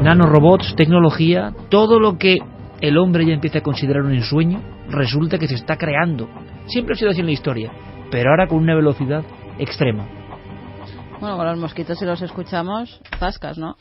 S1: Nanorobots, tecnología, todo lo que el hombre ya empieza a considerar un ensueño, resulta que se está creando. Siempre ha sido así en la historia, pero ahora con una velocidad extrema.
S4: Bueno, con los mosquitos, si los escuchamos, zascas, ¿no?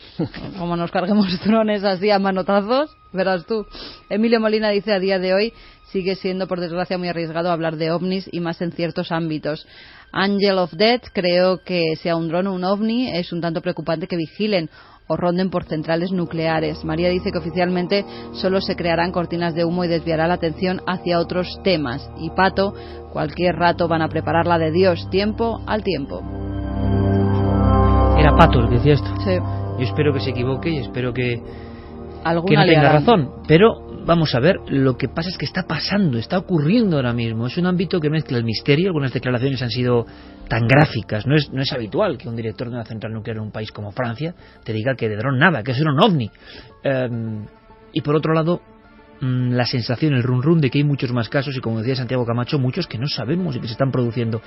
S4: Como nos carguemos drones así a manotazos, verás tú. Emilio Molina dice, a día de hoy sigue siendo, por desgracia, muy arriesgado hablar de ovnis y más en ciertos ámbitos. Angel of Death, creo que sea un dron o un ovni, es un tanto preocupante que vigilen o ronden por centrales nucleares. María dice que oficialmente solo se crearán cortinas de humo y desviará la atención hacia otros temas. Y Pato, cualquier rato van a preparar la de Dios, tiempo al tiempo.
S1: Era Pato el que decía esto.
S4: Sí.
S1: Yo espero que se equivoque y espero que no
S4: le
S1: tenga
S4: harán
S1: razón. Pero vamos a ver, lo que pasa es que está pasando, está ocurriendo ahora mismo. Es un ámbito que mezcla el misterio. Algunas declaraciones han sido tan gráficas. No es habitual que un director de una central nuclear en un país como Francia te diga que de dron nada, que es un ovni. Y por otro lado, la sensación, el run run de que hay muchos más casos, y como decía Santiago Camacho, muchos que no sabemos y que se están produciendo.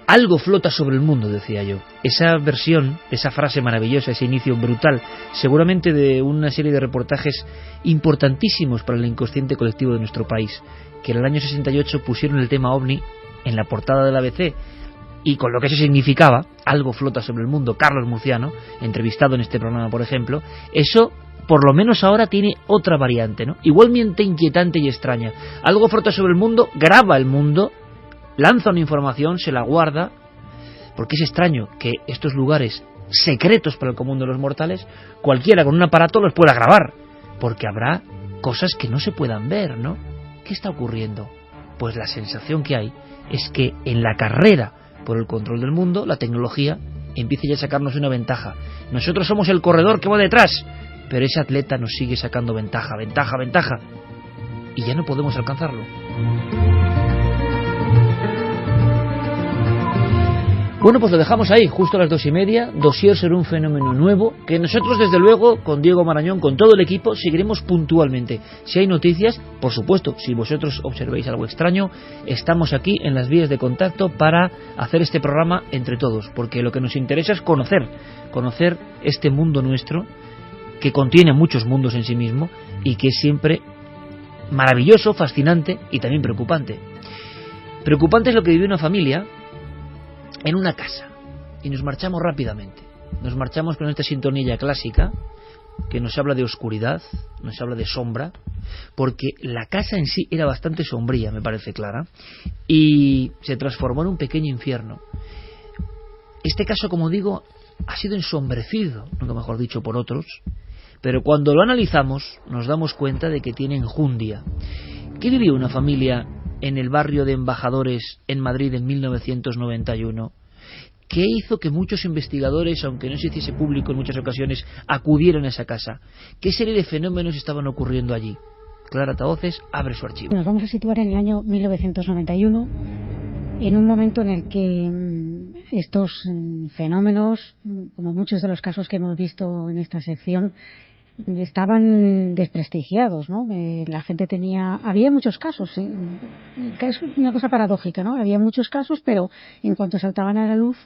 S1: Algo flota sobre el mundo, decía yo. Esa versión, esa frase maravillosa, ese inicio brutal, seguramente de una serie de reportajes importantísimos para el inconsciente colectivo de nuestro país, que en el año 68 pusieron el tema OVNI en la portada del ABC, y con lo que eso significaba, algo flota sobre el mundo. Carlos Murciano, entrevistado en este programa, por ejemplo, eso por lo menos ahora tiene otra variante, ¿no? Igualmente inquietante y extraña. Algo flota sobre el mundo, graba el mundo, lanza una información, se la guarda, porque es extraño que estos lugares secretos para el común de los mortales, cualquiera con un aparato los pueda grabar, porque habrá cosas que no se puedan ver, ¿no? ¿Qué está ocurriendo? Pues la sensación que hay es que en la carrera por el control del mundo, la tecnología empieza ya a sacarnos una ventaja. Nosotros somos el corredor que va detrás, pero ese atleta nos sigue sacando ventaja, y ya no podemos alcanzarlo. Bueno, pues lo dejamos ahí, justo a las 2:30, dossier sobre un fenómeno nuevo, que nosotros, desde luego, con Diego Marañón, con todo el equipo, seguiremos puntualmente. Si hay noticias, por supuesto, si vosotros observéis algo extraño, estamos aquí en las vías de contacto para hacer este programa entre todos, porque lo que nos interesa es conocer este mundo nuestro, que contiene muchos mundos en sí mismo, y que es siempre maravilloso, fascinante y también preocupante. Preocupante es lo que vive una familia en una casa, y nos marchamos rápidamente. Nos marchamos con esta sintonía clásica que nos habla de oscuridad, nos habla de sombra, porque la casa en sí era bastante sombría, me parece clara, y se transformó en un pequeño infierno. Este caso, como digo, ha sido ensombrecido, nunca mejor dicho, por otros, pero cuando lo analizamos nos damos cuenta de que tiene enjundia. ¿Qué vivía una familia en el barrio de Embajadores en Madrid en 1991? ¿Qué hizo que muchos investigadores, aunque no se hiciese público en muchas ocasiones, acudieran a esa casa? ¿Qué serie de fenómenos estaban ocurriendo allí? Clara Tahoces abre su archivo.
S2: Nos vamos a situar en el año 1991, en un momento en el que estos fenómenos, como muchos de los casos que hemos visto en esta sección, estaban desprestigiados, ¿no? La gente había muchos casos, que es una cosa paradójica, ¿no? Había muchos casos, pero en cuanto saltaban a la luz,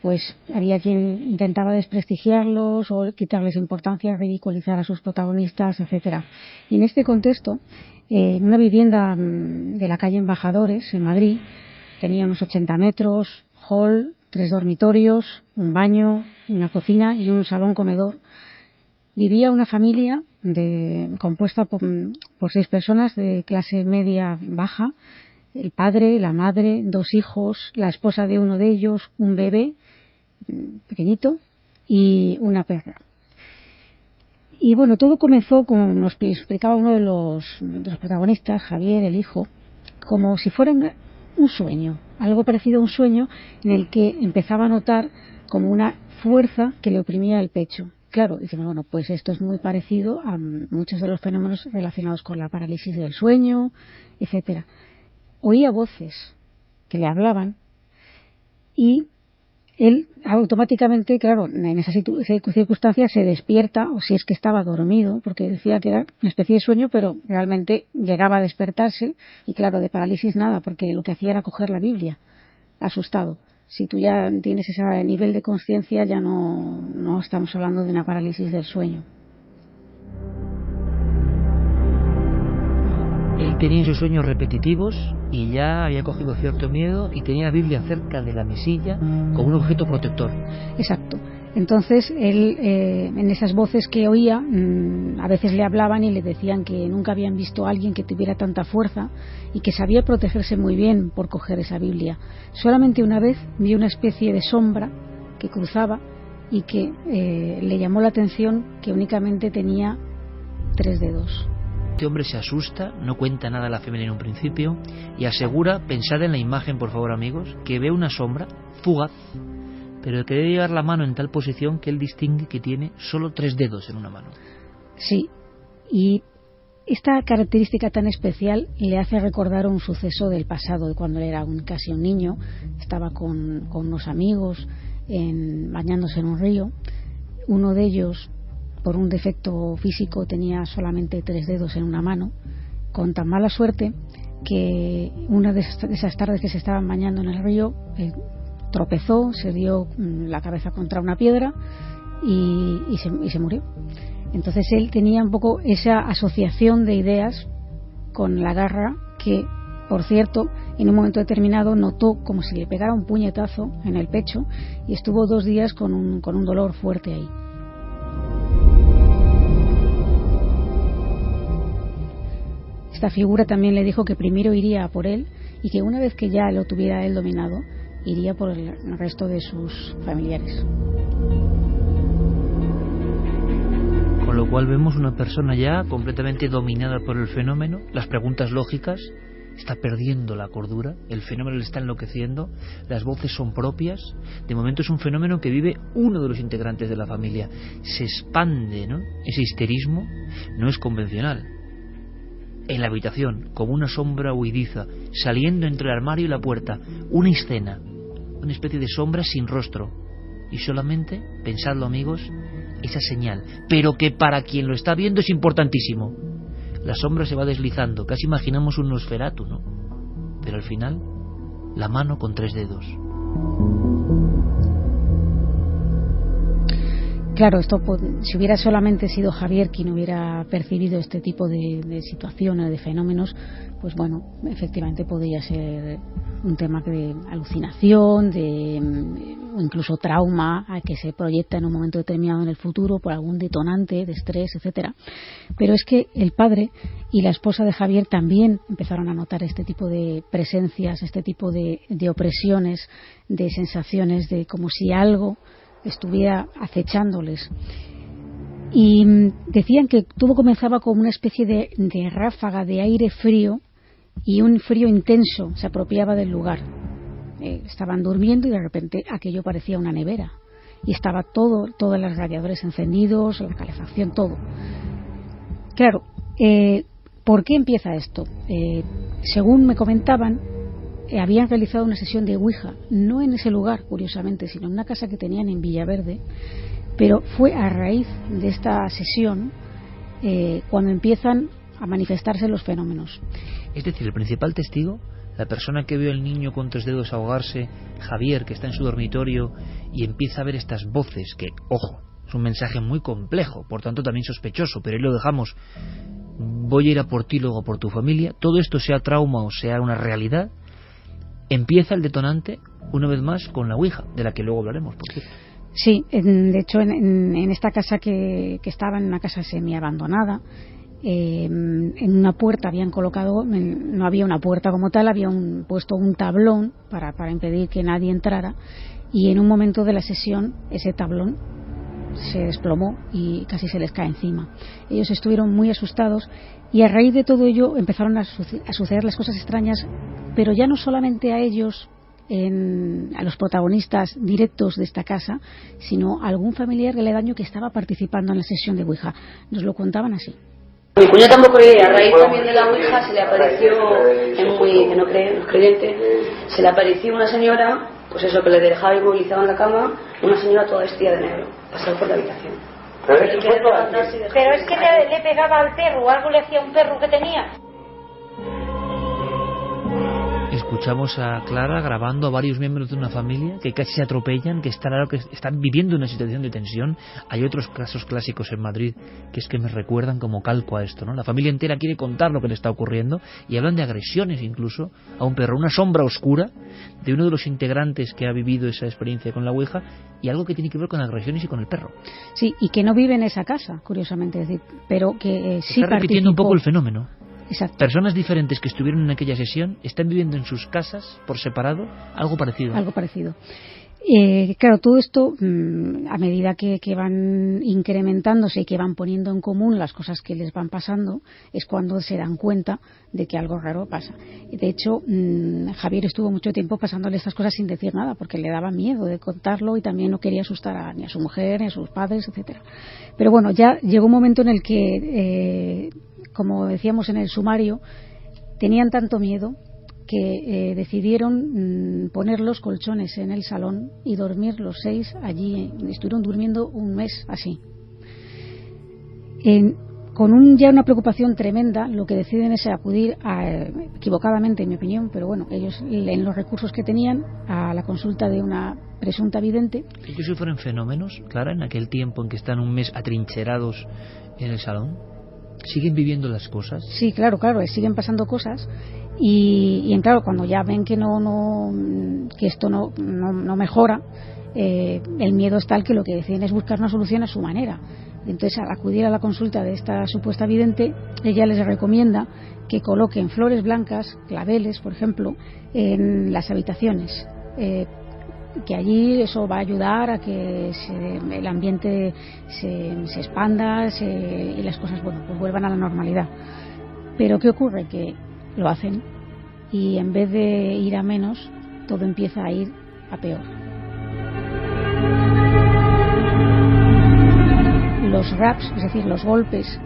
S2: pues había quien intentaba desprestigiarlos o quitarles importancia, ridiculizar a sus protagonistas, etcétera. Y en este contexto, en una vivienda de la calle Embajadores, en Madrid, tenía unos 80 metros, hall, 3 dormitorios, un baño, una cocina y un salón comedor. Vivía una familia compuesta por 6 personas de clase media baja, el padre, la madre, 2 hijos, la esposa de uno de ellos, un bebé pequeñito y una perra. Y bueno, todo comenzó, como nos explicaba uno de los protagonistas, Javier, el hijo, como si fuera un sueño, algo parecido a un sueño en el que empezaba a notar como una fuerza que le oprimía el pecho. Claro, decimos, bueno, pues esto es muy parecido a muchos de los fenómenos relacionados con la parálisis del sueño, etcétera. Oía voces que le hablaban y él automáticamente, claro, en esa circunstancia se despierta, o si es que estaba dormido, porque decía que era una especie de sueño, pero realmente llegaba a despertarse y claro, de parálisis nada, porque lo que hacía era coger la Biblia, asustado. Si tú ya tienes ese nivel de conciencia, ya no estamos hablando de una parálisis del sueño.
S1: Él tenía esos sueños repetitivos y ya había cogido cierto miedo y tenía la Biblia cerca de la mesilla como un objeto protector.
S2: Exacto. Entonces, él, en esas voces que oía, a veces le hablaban y le decían que nunca habían visto a alguien que tuviera tanta fuerza y que sabía protegerse muy bien por coger esa Biblia. Solamente una vez vio una especie de sombra que cruzaba y que le llamó la atención que únicamente tenía 3 dedos.
S1: Este hombre se asusta, no cuenta nada a la familia en un principio y asegura, pensad en la imagen por favor amigos, que ve una sombra fugaz, pero que debe llevar la mano en tal posición que él distingue que tiene solo 3 dedos en una mano.
S2: Sí, y esta característica tan especial le hace recordar un suceso del pasado, de cuando él era casi un niño, estaba con unos amigos bañándose en un río. Uno de ellos, por un defecto físico, tenía solamente 3 dedos en una mano, con tan mala suerte que una de esas tardes que se estaban bañando en el río, tropezó, se dio la cabeza contra una piedra y se murió. Entonces él tenía un poco esa asociación de ideas con la garra que, por cierto, en un momento determinado notó como si le pegara un puñetazo en el pecho y estuvo 2 días con un dolor fuerte ahí. Esta figura también le dijo que primero iría por él y que una vez que ya lo tuviera él dominado, iría por el resto de sus familiares.
S1: Con lo cual vemos una persona ya completamente dominada por el fenómeno, las preguntas lógicas, está perdiendo la cordura, el fenómeno le está enloqueciendo, las voces son propias. De momento es un fenómeno que vive uno de los integrantes de la familia, se expande, ¿no? Ese histerismo no es convencional. En la habitación, como una sombra huidiza, saliendo entre el armario y la puerta, una escena, una especie de sombra sin rostro, y solamente, pensadlo amigos, esa señal, pero que para quien lo está viendo es importantísimo. La sombra se va deslizando, casi imaginamos un Nosferatu, ¿no? Pero al final, la mano con 3 dedos.
S2: Claro, esto si hubiera solamente sido Javier quien hubiera percibido este tipo de situaciones, de fenómenos, pues bueno, efectivamente podría ser un tema de alucinación, o incluso trauma que se proyecta en un momento determinado en el futuro por algún detonante de estrés, etcétera. Pero es que el padre y la esposa de Javier también empezaron a notar este tipo de presencias, este tipo de opresiones, de sensaciones de como si algo estuviera acechándoles. Y decían que todo comenzaba como una especie de ráfaga de aire frío y un frío intenso se apropiaba del lugar. Estaban durmiendo y de repente aquello parecía una nevera y estaba todos los radiadores encendidos, la calefacción, todo. Claro, ¿por qué empieza esto? Según me comentaban, habían realizado una sesión de Ouija, no en ese lugar, curiosamente, sino en una casa que tenían en Villaverde, pero fue a raíz de esta sesión cuando empiezan a manifestarse los fenómenos.
S1: Es decir, el principal testigo, la persona que vio al niño con 3 dedos ahogarse, Javier, que está en su dormitorio y empieza a ver estas voces, que, ojo, es un mensaje muy complejo, por tanto también sospechoso, pero ahí lo dejamos. Voy a ir a por ti, luego por tu familia. Todo esto, sea trauma o sea una realidad, empieza el detonante, una vez más, con la Ouija, de la que luego hablaremos.
S2: Sí, de hecho, en esta casa que estaba, en una casa semi-abandonada, en una puerta habían colocado, no había una puerta como tal, habían puesto un tablón para impedir que nadie entrara, y en un momento de la sesión ese tablón se desplomó y casi se les cae encima. Ellos estuvieron muy asustados y a raíz de todo ello empezaron a suceder las cosas extrañas, pero ya no solamente a ellos, a los protagonistas directos de esta casa, sino a algún familiar aledaño que estaba participando en la sesión de Ouija. Nos lo contaban así.
S16: Mi cuñado tampoco creía, a raíz también de la Ouija se le apareció, que no cree, no es creyente, se le apareció una señora, pues eso, que le dejaba inmovilizado en la cama, una señora toda vestida de negro, pasaba por la habitación.
S17: Pero es que le pegaba al perro, o algo le hacía a un perro que tenía.
S1: Escuchamos a Clara grabando a varios miembros de una familia que casi se atropellan, que están viviendo una situación de tensión. Hay otros casos clásicos en Madrid que es que me recuerdan como calco a esto, ¿no? La familia entera quiere contar lo que le está ocurriendo y hablan de agresiones incluso a un perro, una sombra oscura de uno de los integrantes que ha vivido esa experiencia con la Ouija, y algo que tiene que ver con agresiones y con el perro.
S2: Sí, y que no vive en esa casa, curiosamente, es decir, pero que sí
S1: está repitiendo un poco el fenómeno.
S2: Exacto.
S1: Personas diferentes que estuvieron en aquella sesión están viviendo en sus casas por separado algo parecido.
S2: Algo parecido. Claro, todo esto, a medida que van incrementándose y que van poniendo en común las cosas que les van pasando, es cuando se dan cuenta de que algo raro pasa. De hecho, Javier estuvo mucho tiempo pasándole estas cosas sin decir nada, porque le daba miedo de contarlo y también no quería asustar ni a su mujer, ni a sus padres, etcétera. Pero bueno, ya llegó un momento en el que, como decíamos en el sumario, tenían tanto miedo que decidieron poner los colchones en el salón y dormir los 6 allí. Estuvieron durmiendo un mes así. Con ya una preocupación tremenda, lo que deciden es acudir, equivocadamente en mi opinión, pero bueno, ellos en los recursos que tenían, a la consulta de una presunta vidente.
S1: ¿Ellos sufren fenómenos, Clara, en aquel tiempo en que están un mes atrincherados en el salón? ¿Siguen viviendo las cosas?
S2: Sí, claro, siguen pasando cosas. Y claro, cuando ya ven que que esto no mejora, el miedo es tal que lo que deciden es buscar una solución a su manera. Entonces, al acudir a la consulta de esta supuesta vidente, ella les recomienda que coloquen flores blancas, claveles, por ejemplo, en las habitaciones, que allí eso va a ayudar a que el ambiente se expanda y las cosas pues vuelvan a la normalidad. Pero ¿qué ocurre? Que lo hacen y en vez de ir a menos, todo empieza a ir a peor. Los raps, es decir, los golpes,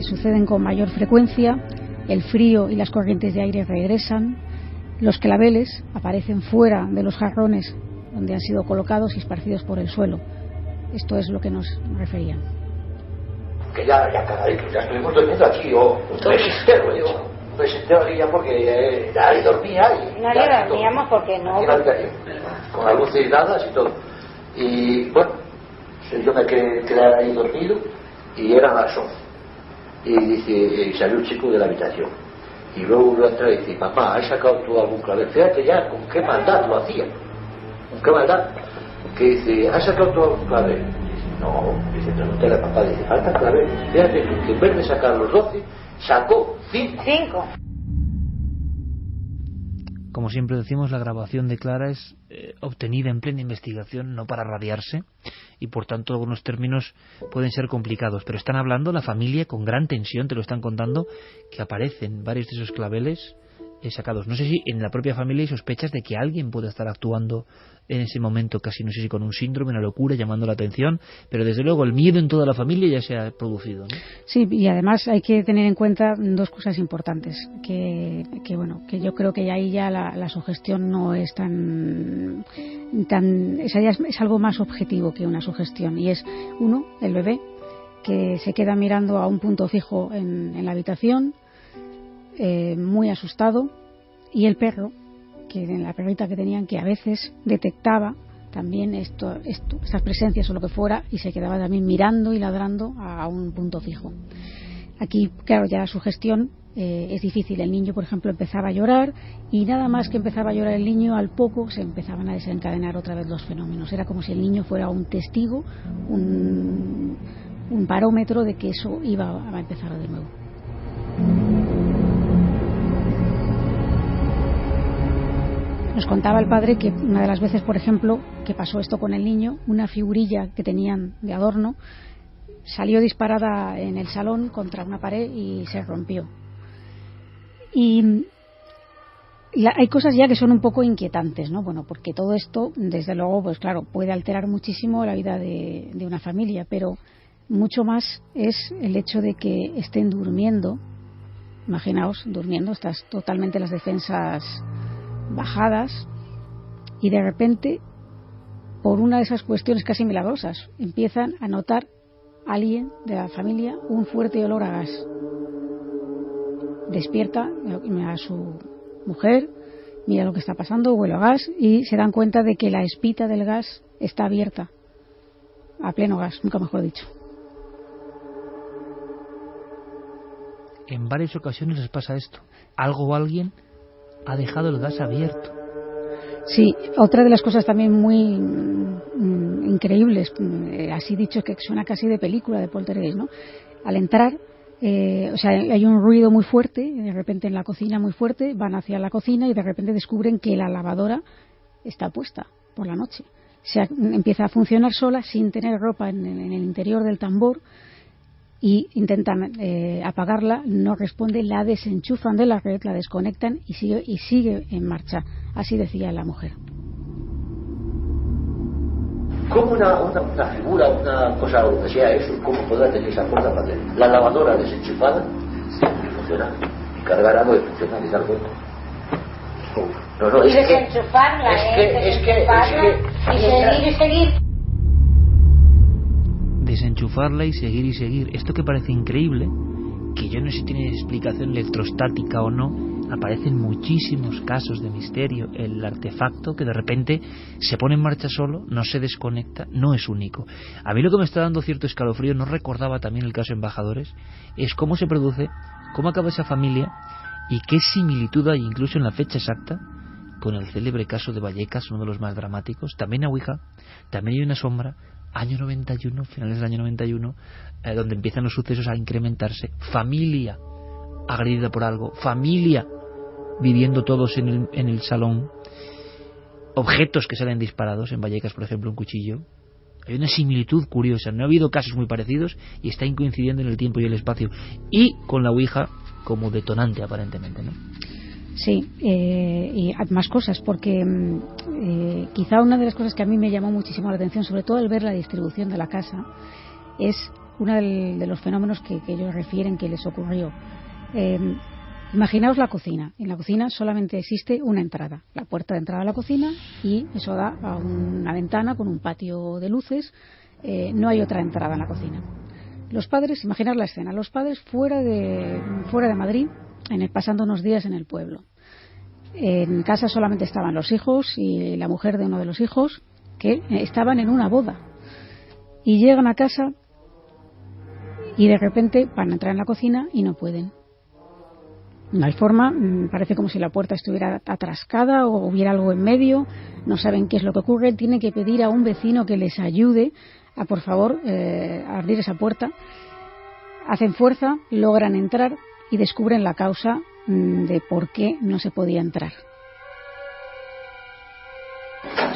S2: suceden con mayor frecuencia, el frío y las corrientes de aire regresan, los claveles aparecen fuera de los jarrones donde han sido colocados y esparcidos por el suelo. Esto es lo que nos referían.
S18: Que ya estuvimos durmiendo aquí, un mes entero, digo. Pues entero aquí ya porque nadie dormía y
S17: nadie dormíamos porque no.
S18: Con las luces dadas y todo. Y bueno, yo me quedé ahí dormido y eran las 11. Y salió un chico de la habitación. Y luego uno entra y dice, papá, ¿has sacado tú algún clavel? Fíjate ya con qué maldad lo hacía. ¿Con qué maldad? Que dice, ¿has sacado tú algún clavel? Dice, no, dice, pregúntale a papá, dice, falta clavel. Fíjate tú que en vez de sacar los 12, sacó 5.
S1: Como siempre decimos, la grabación de Clara es obtenida en plena investigación, no para radiarse, y por tanto algunos términos pueden ser complicados, pero están hablando la familia con gran tensión, te lo están contando, que aparecen varios de esos claveles sacados. No sé si en la propia familia hay sospechas de que alguien puede estar actuando en ese momento, casi no sé si con un síndrome, una locura, llamando la atención, pero desde luego el miedo en toda la familia ya se ha producido, ¿no?
S2: Sí, y además hay que tener en cuenta dos cosas importantes, que yo creo que ahí ya la sugestión no es tan es algo más objetivo que una sugestión, y es uno, el bebé, que se queda mirando a un punto fijo en la habitación, muy asustado, y el perro, que en la perrita que tenían, que a veces detectaba también estas presencias o lo que fuera, y se quedaba también mirando y ladrando a un punto fijo. Aquí, claro, ya la sugestión es difícil. El niño, por ejemplo, empezaba a llorar, y nada más que empezaba a llorar el niño, al poco se empezaban a desencadenar otra vez los fenómenos. Era como si el niño fuera un testigo, un barómetro de que eso iba a empezar de nuevo. Nos contaba el padre que una de las veces, por ejemplo, que pasó esto con el niño, una figurilla que tenían de adorno salió disparada en el salón contra una pared y se rompió. Y hay cosas ya que son un poco inquietantes, ¿no? Bueno, porque todo esto, desde luego, pues claro, puede alterar muchísimo la vida de una familia, pero mucho más es el hecho de que estén durmiendo. Imaginaos, durmiendo, estás totalmente las defensas bajadas, y de repente, por una de esas cuestiones casi milagrosas, empiezan a notar alguien de la familia un fuerte olor a gas. Despierta a su mujer, mira lo que está pasando, huele a gas, y se dan cuenta de que la espita del gas está abierta a pleno gas, nunca mejor dicho.
S1: En varias ocasiones les pasa esto. Algo o alguien ha dejado el gas abierto.
S2: Sí, otra de las cosas también muy increíbles, así dicho, que suena casi de película, de poltergeist, ¿no? Al entrar, hay un ruido muy fuerte, de repente en la cocina muy fuerte, van hacia la cocina y de repente descubren que la lavadora está puesta por la noche. Empieza a funcionar sola sin tener ropa en el interior del tambor, y intentan apagarla, no responde, la desenchufan de la red, la desconectan y sigue en marcha. Así decía la mujer.
S18: ¿Cómo una figura, una cosa o lo que sea eso, cómo podrá tener esa fuerza para tener la lavadora desenchufada y funciona? Y cargar agua y funciona, ¿te das cuenta? No,
S17: y desenchufarla, y seguir.
S1: Desenchufarla y seguir. Esto que parece increíble, que yo no sé si tiene explicación electrostática o no, aparecen muchísimos casos de misterio. El artefacto que de repente se pone en marcha solo, no se desconecta, no es único. A mí lo que me está dando cierto escalofrío, no recordaba también el caso Embajadores, es cómo se produce, cómo acaba esa familia y qué similitud hay incluso en la fecha exacta con el célebre caso de Vallecas, uno de los más dramáticos. También a Ouija, también hay una sombra. Año 91, finales del año 91, donde empiezan los sucesos a incrementarse. Familia agredida por algo, familia viviendo todos en el salón, objetos que salen disparados. En Vallecas, por ejemplo, un cuchillo. Hay una similitud curiosa, no ha habido casos muy parecidos y está coincidiendo en el tiempo y el espacio, y con la Ouija como detonante aparentemente, ¿no?
S2: Sí, y más cosas, porque quizá una de las cosas que a mí me llamó muchísimo la atención, sobre todo al ver la distribución de la casa, es uno de los fenómenos que ellos refieren que les ocurrió. Imaginaos la cocina. En la cocina solamente existe una entrada, la puerta de entrada a la cocina, y eso da a una ventana con un patio de luces. No hay otra entrada en la cocina. Los padres, imaginar la escena, los padres fuera de Madrid, pasando unos días en el pueblo. En casa solamente estaban los hijos y la mujer de uno de los hijos, que estaban en una boda, y llegan a casa y de repente van a entrar en la cocina y no pueden. No hay forma, parece como si la puerta estuviera atrascada o hubiera algo en medio, no saben qué es lo que ocurre, tienen que pedir a un vecino que les ayude a, por favor, a abrir esa puerta. Hacen fuerza, logran entrar y descubren la causa de por qué no se podía entrar.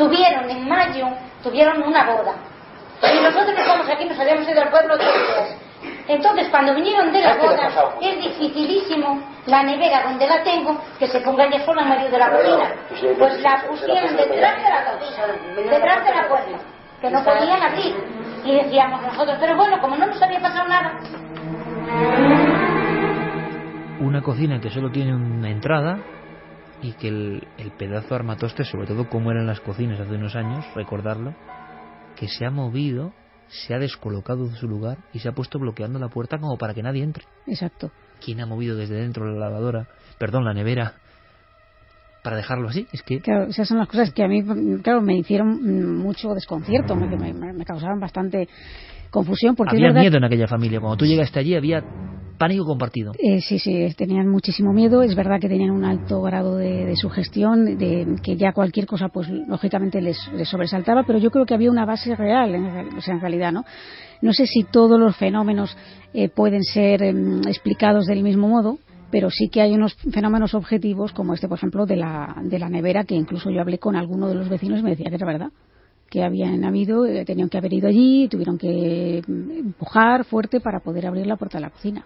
S17: tuvieron en mayo, tuvieron una boda. Y nosotros estamos aquí, nos habíamos ido al pueblo 3 días. Entonces, cuando vinieron de la boda, es dificilísimo la nevera donde la tengo, que se ponga ella sola en medio de la cocina. Pues la pusieron detrás de la cocina, detrás de la puerta, que no podían abrir. Y decíamos nosotros, pero bueno, como no nos había pasado nada.
S1: Una cocina que solo tiene una entrada y que el pedazo de armatoste, sobre todo como eran las cocinas hace unos años, recordarlo, que se ha movido, se ha descolocado de su lugar y se ha puesto bloqueando la puerta como para que nadie entre.
S2: Exacto.
S1: ¿Quién ha movido desde dentro la la nevera, para dejarlo así? Es que...
S2: Claro, esas son las cosas que a mí, claro, me hicieron mucho desconcierto, me causaban bastante confusión. Porque
S1: había
S2: es verdad,
S1: miedo en aquella familia. Cuando tú llegaste allí había pánico compartido.
S2: Sí, tenían muchísimo miedo. Es verdad que tenían un alto grado de sugestión, de que ya cualquier cosa, pues lógicamente les sobresaltaba, pero yo creo que había una base real, en realidad, ¿no? No sé si todos los fenómenos pueden ser explicados del mismo modo, pero sí que hay unos fenómenos objetivos, como este, por ejemplo, de la nevera, que incluso yo hablé con alguno de los vecinos y me decía que era verdad, que habían habido, tenían que haber ido allí, tuvieron que empujar fuerte para poder abrir la puerta de la cocina.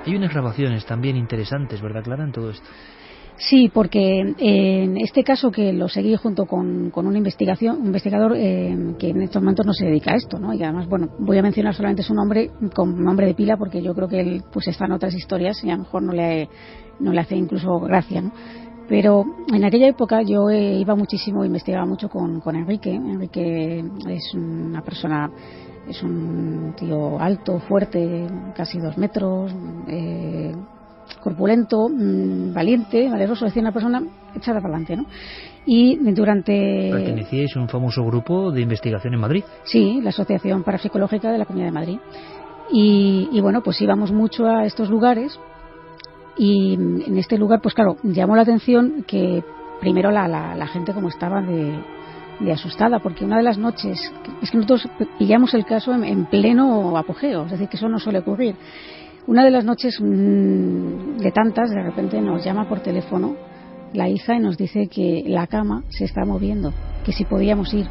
S1: Hay unas grabaciones también interesantes, ¿verdad, Clara, en todo esto?
S2: Sí, porque en este caso, que lo seguí junto con un investigador que en estos momentos no se dedica a esto, ¿no? Y además, bueno, voy a mencionar solamente su nombre con nombre de pila, porque yo creo que él pues está en otras historias y a lo mejor no le hace incluso gracia, ¿no? Pero en aquella época yo iba muchísimo, investigaba mucho con Enrique. Enrique es una persona, es un tío alto, fuerte, casi 2 metros, corpulento, valiente, valeroso, es decir, una persona echada para adelante, ¿no? Y durante...
S1: ¿Pertenecíais a un famoso grupo de investigación en Madrid?
S2: Sí, la Asociación Parapsicológica de la Comunidad de Madrid. Y bueno, pues íbamos mucho a estos lugares. Y en este lugar, pues claro, llamó la atención que primero la gente como estaba de asustada, porque una de las noches, es que nosotros pillamos el caso en pleno apogeo, es decir, que eso no suele ocurrir. Una de las noches de tantas, de repente nos llama por teléfono la hija y nos dice que la cama se está moviendo, que si podíamos ir.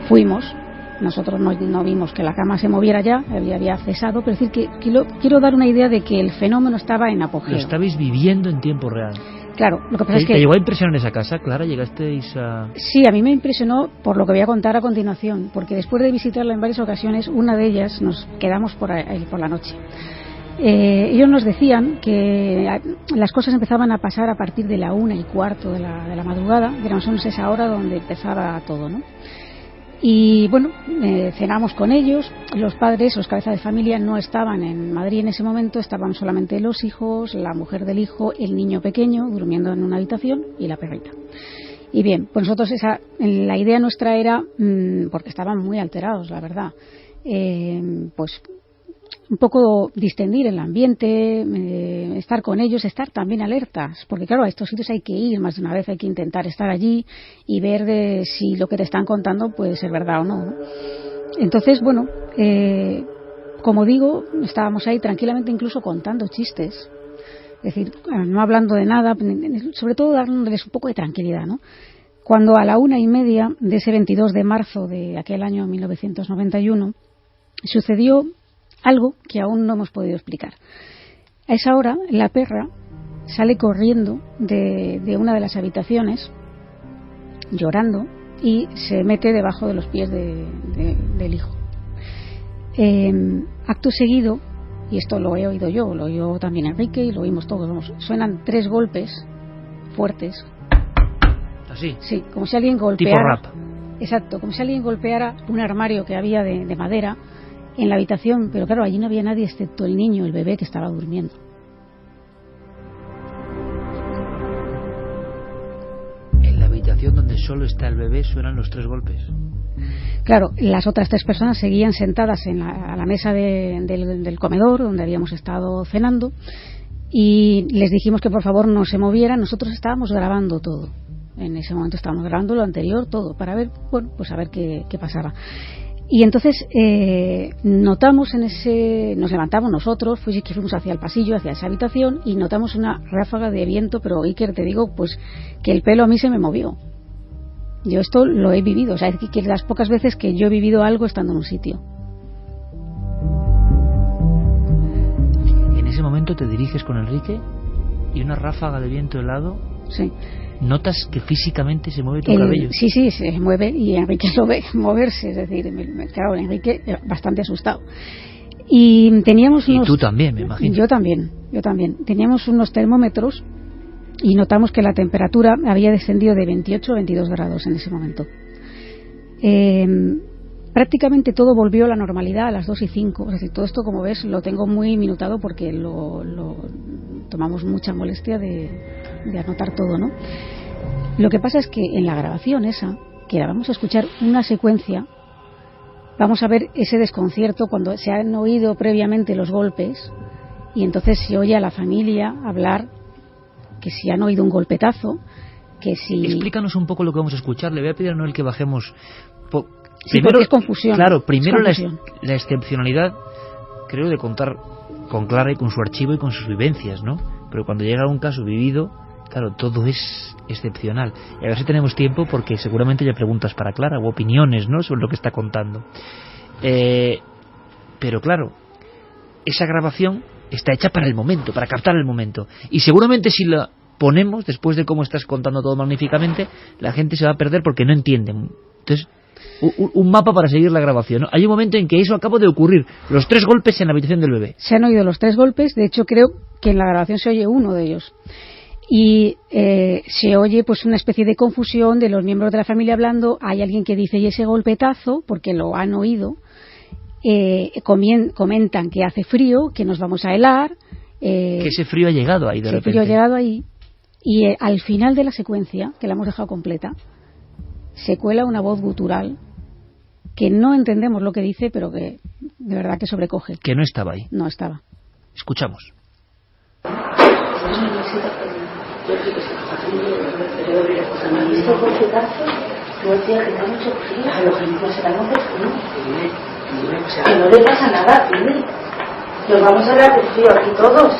S2: Fuimos. Nosotros no vimos que la cama se moviera ya, había cesado, pero es decir que quiero dar una idea de que el fenómeno estaba en apogeo.
S1: Lo estabais viviendo en tiempo real.
S2: Claro, lo que pasa es que...
S1: ¿Te llegó a impresionar esa casa, Clara? ¿Llegasteis a...?
S2: Sí, a mí me impresionó por lo que voy a contar a continuación, porque después de visitarla en varias ocasiones, una de ellas nos quedamos por ahí por la noche. Ellos nos decían que las cosas empezaban a pasar a partir de la 1:15 de la madrugada, que era más o menos esa hora donde empezaba todo, ¿no? Y bueno, cenamos con ellos. Los padres, los cabezas de familia, no estaban en Madrid en ese momento, estaban solamente los hijos, la mujer del hijo, el niño pequeño durmiendo en una habitación y la perrita. Y bien, pues nosotros la idea nuestra era, porque estaban muy alterados, la verdad, pues un poco distendir el ambiente, estar con ellos, estar también alertas, porque claro, a estos sitios hay que ir más de una vez, hay que intentar estar allí y ver si lo que te están contando puede ser verdad o no, ¿no? Entonces, bueno, como digo, estábamos ahí tranquilamente, incluso contando chistes, es decir, no hablando de nada, sobre todo dándoles un poco de tranquilidad, ¿no? Cuando a la 1:30 de ese 22 de marzo de aquel año 1991 sucedió algo que aún no hemos podido explicar. A esa hora, la perra sale corriendo de una de las habitaciones, llorando, y se mete debajo de los pies del hijo. Acto seguido, y esto lo he oído yo, lo oyó también Enrique y lo oímos todos, suenan 3 golpes fuertes.
S1: ¿Así?
S2: Sí, como si alguien golpeara.
S1: Tipo rap.
S2: Exacto, como si alguien golpeara un armario que había de madera en la habitación, pero claro, allí no había nadie excepto el niño, el bebé, que estaba durmiendo.
S1: En la habitación donde solo está el bebé suenan los 3 golpes.
S2: Claro, las otras 3 personas seguían sentadas a la mesa del comedor donde habíamos estado cenando, y les dijimos que por favor no se movieran. Nosotros estábamos grabando todo. En ese momento estábamos grabando lo anterior, todo, para ver, bueno, pues a ver qué pasaba. Y entonces notamos nos levantamos nosotros, fuimos hacia el pasillo, hacia esa habitación, y notamos una ráfaga de viento, pero Iker, te digo, pues que el pelo a mí se me movió. Yo esto lo he vivido, o sea, es que las pocas veces que yo he vivido algo estando en un sitio.
S1: En ese momento te diriges con Enrique y una ráfaga de viento helado.
S2: Sí.
S1: Notas que físicamente se mueve tu cabello.
S2: Sí, se mueve, y Enrique lo ve moverse, es decir, claro, Enrique bastante asustado. Y teníamos
S1: y tú también, me imagino.
S2: Yo también. Teníamos unos termómetros y notamos que la temperatura había descendido de 28 a 22 grados en ese momento. Prácticamente todo volvió a la normalidad a las 2:05. Es decir, todo esto, como ves, lo tengo muy minutado porque lo tomamos mucha molestia de anotar todo, ¿no? Lo que pasa es que en la grabación esa, que la vamos a escuchar una secuencia, vamos a ver ese desconcierto cuando se han oído previamente los golpes, y entonces se oye a la familia hablar que si han oído un golpetazo, que si...
S1: Explícanos un poco lo que vamos a escuchar. Le voy a pedir a Noel que bajemos...
S2: Primero es confusión.
S1: Claro, primero la excepcionalidad, creo, de contar con Clara y con su archivo y con sus vivencias, ¿no? Pero cuando llega un caso vivido, claro, todo es excepcional. Y a ver si tenemos tiempo, porque seguramente hay preguntas para Clara o opiniones, ¿no?, sobre lo que está contando. Pero claro, esa grabación está hecha para el momento, para captar el momento. Y seguramente si la ponemos, después de cómo estás contando todo magníficamente, la gente se va a perder porque no entiende. Entonces, un mapa para seguir la grabación, ¿no? Hay un momento en que eso acaba de ocurrir, los 3 golpes en la habitación del bebé.
S2: Se han oído los 3 golpes, de hecho creo que en la grabación se oye uno de ellos. Y se oye pues una especie de confusión de los miembros de la familia hablando. Hay alguien que dice, y ese golpetazo, porque lo han oído. Comentan que hace frío, que nos vamos a helar.
S1: Que ese frío ha llegado ahí de repente.
S2: Ese frío ha llegado ahí. Y al final de la secuencia, que la hemos dejado completa, se cuela una voz gutural que no entendemos lo que dice, pero que de verdad que sobrecoge.
S1: Que no estaba ahí.
S2: No estaba.
S1: Escuchamos.
S16: Que no le pasa nada, tío. Nos vamos a hablar de frío aquí todos.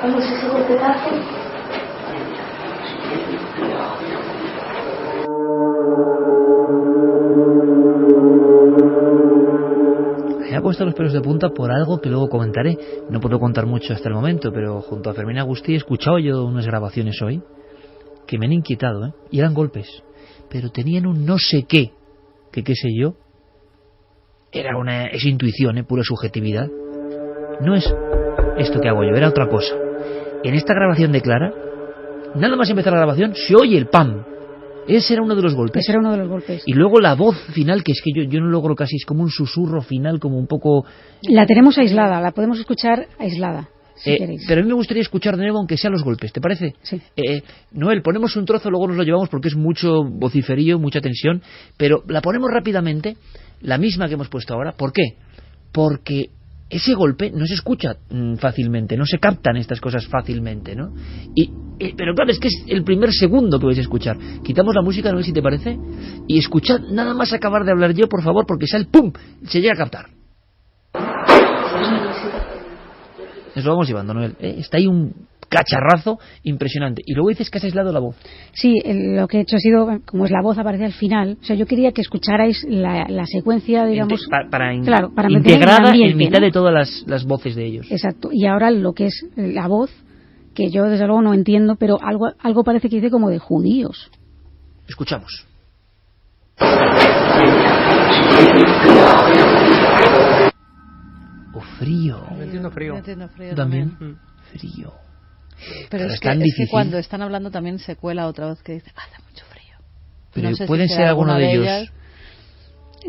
S16: Vamos, ese golpetazo.
S1: Me ha puesto los pelos de punta por algo que luego comentaré. No puedo contar mucho hasta el momento, pero junto a Fermín Agustí he escuchado yo unas grabaciones hoy que me han inquietado, y eran golpes, pero tenían un no sé qué sé yo, es intuición, pura subjetividad. No es esto que hago yo, era otra cosa. En esta grabación de Clara, nada más empezar la grabación, se oye el pam. Ese era uno de los golpes.
S2: Ese era uno de los golpes.
S1: Y luego la voz final, que es que yo no logro casi, es como un susurro final, como un poco...
S2: La tenemos aislada, la podemos escuchar aislada. Si
S1: pero a mí me gustaría escuchar de nuevo, aunque sean los golpes, ¿te parece?
S2: Sí.
S1: Noel, ponemos un trozo, luego nos lo llevamos porque es mucho vociferío, mucha tensión, pero la ponemos rápidamente, la misma que hemos puesto ahora. ¿Por qué? Porque ese golpe no se escucha fácilmente, no se captan estas cosas fácilmente, ¿no? Pero claro, es que es el primer segundo que vais a escuchar. Quitamos la música, Noel, si te parece, y escuchad nada más acabar de hablar yo, por favor, porque sale ¡pum! Se llega a captar. Nos lo vamos llevando, Noel. Está ahí un cacharrazo impresionante. Y luego dices que has aislado la voz.
S2: Sí, lo que he hecho ha sido, como es la voz aparece al final, o sea, yo quería que escucharais la secuencia, digamos,
S1: para
S2: integrada ambiente,
S1: en mitad, ¿no?, de todas las voces de ellos.
S2: Exacto. Y ahora lo que es la voz, que yo desde luego no entiendo, pero algo parece que dice como de judíos.
S1: Escuchamos. Frío.
S3: No entiendo frío.
S4: Yo
S1: también. Frío.
S4: Pero es que cuando están hablando también se cuela otra vez que dice, hace mucho frío.
S1: Pero
S4: no sé
S1: pueden
S4: si
S1: ser alguno de ellos.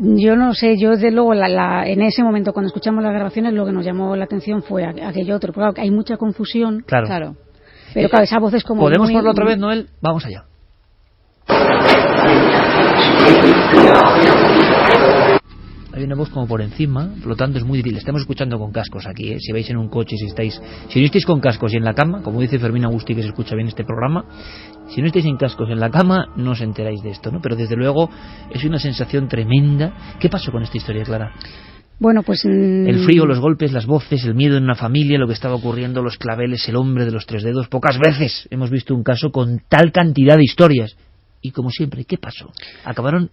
S2: Yo no sé, yo desde luego en ese momento cuando escuchamos las grabaciones lo que nos llamó la atención fue aquello otro. Claro, hay mucha confusión.
S1: Claro.
S2: Pero claro, esa voz es como...
S1: ¿Podemos ponerlo otra vez, Noel? Vamos allá. Hay una voz como por encima, por lo tanto es muy difícil. Estamos escuchando con cascos aquí, ¿eh? Si vais en un coche, si no estáis con cascos y en la cama, como dice Fermín Agustí, que se escucha bien este programa, si no estáis en cascos en la cama, no os enteráis de esto, ¿no? Pero desde luego es una sensación tremenda. ¿Qué pasó con esta historia, Clara?
S2: Bueno, pues...
S1: El frío, los golpes, las voces, el miedo en una familia, lo que estaba ocurriendo, los claveles, el hombre de los 3 dedos. Pocas veces hemos visto un caso con tal cantidad de historias. Y como siempre, ¿qué pasó? Acabaron...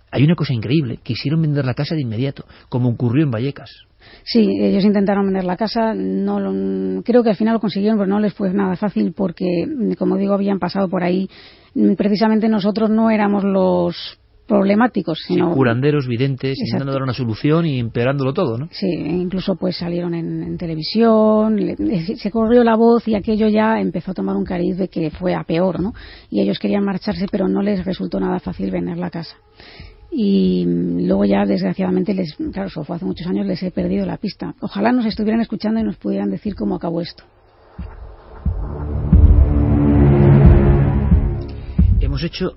S1: Hay una cosa increíble, quisieron vender la casa de inmediato, como ocurrió en Vallecas.
S2: Sí, ellos intentaron vender la casa, creo que al final lo consiguieron, pero no les fue nada fácil porque, como digo, habían pasado por ahí. Precisamente nosotros no éramos los problemáticos, sino...
S1: Sí, curanderos, videntes, intentando dar una solución y empeorándolo todo, ¿no?
S2: Sí, incluso pues salieron en televisión, se corrió la voz y aquello ya empezó a tomar un cariz de que fue a peor, ¿no? Y ellos querían marcharse, pero no les resultó nada fácil vender la casa. Y luego ya desgraciadamente claro, eso fue hace muchos años, les he perdido la pista. Ojalá nos estuvieran escuchando y nos pudieran decir cómo acabó esto.
S1: Hemos hecho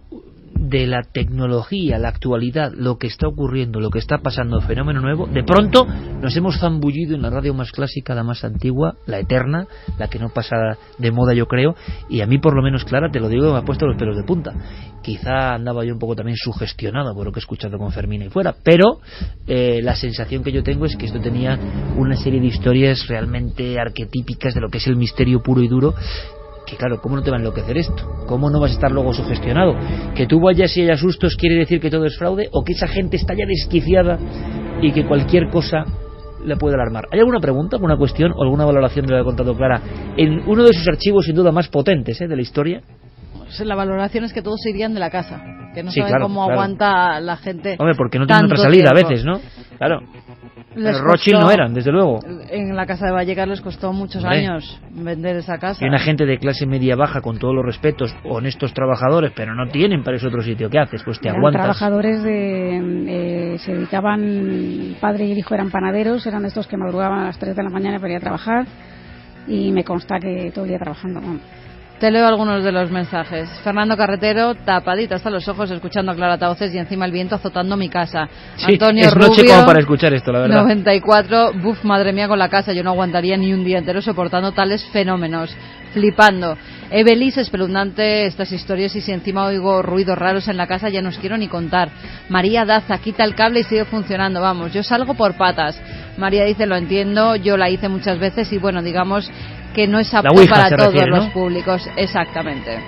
S1: de la tecnología, la actualidad, lo que está ocurriendo, lo que está pasando, fenómeno nuevo. De pronto nos hemos zambullido en la radio más clásica, la más antigua, la eterna, la que no pasa de moda, yo creo, y a mí por lo menos, Clara, te lo digo, me ha puesto los pelos de punta. Quizá andaba yo un poco también sugestionado por lo que he escuchado con Fermín y fuera, pero la sensación que yo tengo es que esto tenía una serie de historias realmente arquetípicas de lo que es el misterio puro y duro. Que claro, ¿cómo no te va a enloquecer esto? ¿Cómo no vas a estar luego sugestionado? Que tú vayas y haya sustos quiere decir que todo es fraude, o que esa gente está ya desquiciada y que cualquier cosa le puede alarmar. ¿Hay alguna pregunta, alguna cuestión o alguna valoración de lo que ha contado Clara en uno de sus archivos sin duda más potentes de la historia?
S4: Pues la valoración es que todos se irían de la casa, que no
S1: sí,
S4: saben cómo aguanta la gente.
S1: Hombre, porque no tienen otra salida
S4: tiempo.
S1: A veces, ¿no? Claro. Pero Rothschild no eran, desde luego.
S4: En la casa de Vallecas les costó muchos años vender esa casa.
S1: Y una gente de clase media baja, con todos los respetos, honestos trabajadores, pero no tienen para ese otro sitio. ¿Qué haces? Pues te aguantas.
S2: Trabajadores se dedicaban, padre y el hijo eran panaderos, eran estos que madrugaban a las 3 de la mañana para ir a trabajar, y me consta que todo el día trabajando.
S4: Te leo algunos de los mensajes. Fernando Carretero, tapadito hasta los ojos, escuchando a Clara Tauces y encima el viento azotando mi casa.
S1: Sí,
S4: Antonio
S1: es
S4: Rubio,
S1: noche como para escuchar esto, la verdad.
S4: 94, buf, madre mía con la casa, yo no aguantaría ni un día entero soportando tales fenómenos. Flipando. Evelis, espeluznante estas historias, y si encima oigo ruidos raros en la casa ya no os quiero ni contar. María Daza, quita el cable y sigue funcionando, vamos, yo salgo por patas. María dice, lo entiendo, yo la hice muchas veces y bueno, digamos que no es apto para todos los públicos. Exactamente.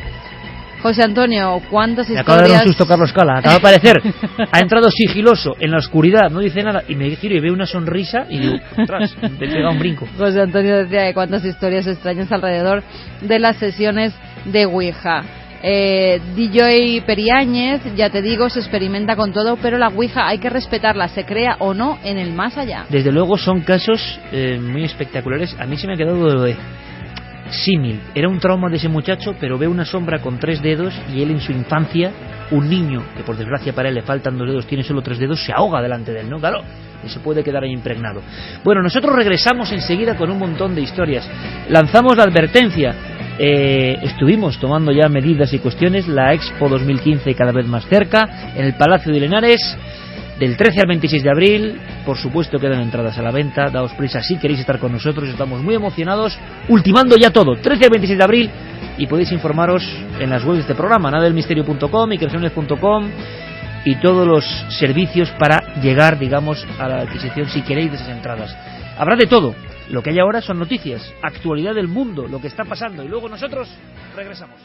S4: José Antonio, ¿cuántas historias?
S1: Me acaba de dar un susto Carlos Cala, acaba de aparecer, ha entrado sigiloso en la oscuridad, no dice nada, y me giro y veo una sonrisa y digo, atrás, te pega un brinco.
S4: José Antonio decía que cuántas historias extrañas alrededor de las sesiones de Ouija. DJ Periáñez, ya te digo, se experimenta con todo, pero la Ouija hay que respetarla, se crea o no en el más allá.
S1: Desde luego son casos muy espectaculares. A mí se me ha quedado símil. Era un trauma de ese muchacho, pero ve una sombra con 3 dedos y él en su infancia, un niño que por desgracia para él le faltan 2 dedos, tiene solo 3 dedos, se ahoga delante de él, ¿no? Claro, y se puede quedar ahí impregnado. Bueno, nosotros regresamos enseguida con un montón de historias. Lanzamos la advertencia. Estuvimos tomando ya medidas y cuestiones. La Expo 2015 cada vez más cerca en el Palacio de Lenares, del 13 al 26 de abril. Por supuesto quedan entradas a la venta, daos prisa si queréis estar con nosotros, estamos muy emocionados, ultimando ya todo, 13 al 26 de abril, y podéis informaros en las webs de este programa, nadelmisterio.com y creaciones.com, y todos los servicios para llegar, digamos, a la adquisición si queréis de esas entradas. Habrá de todo. Lo que hay ahora son noticias, actualidad del mundo, lo que está pasando, y luego nosotros regresamos.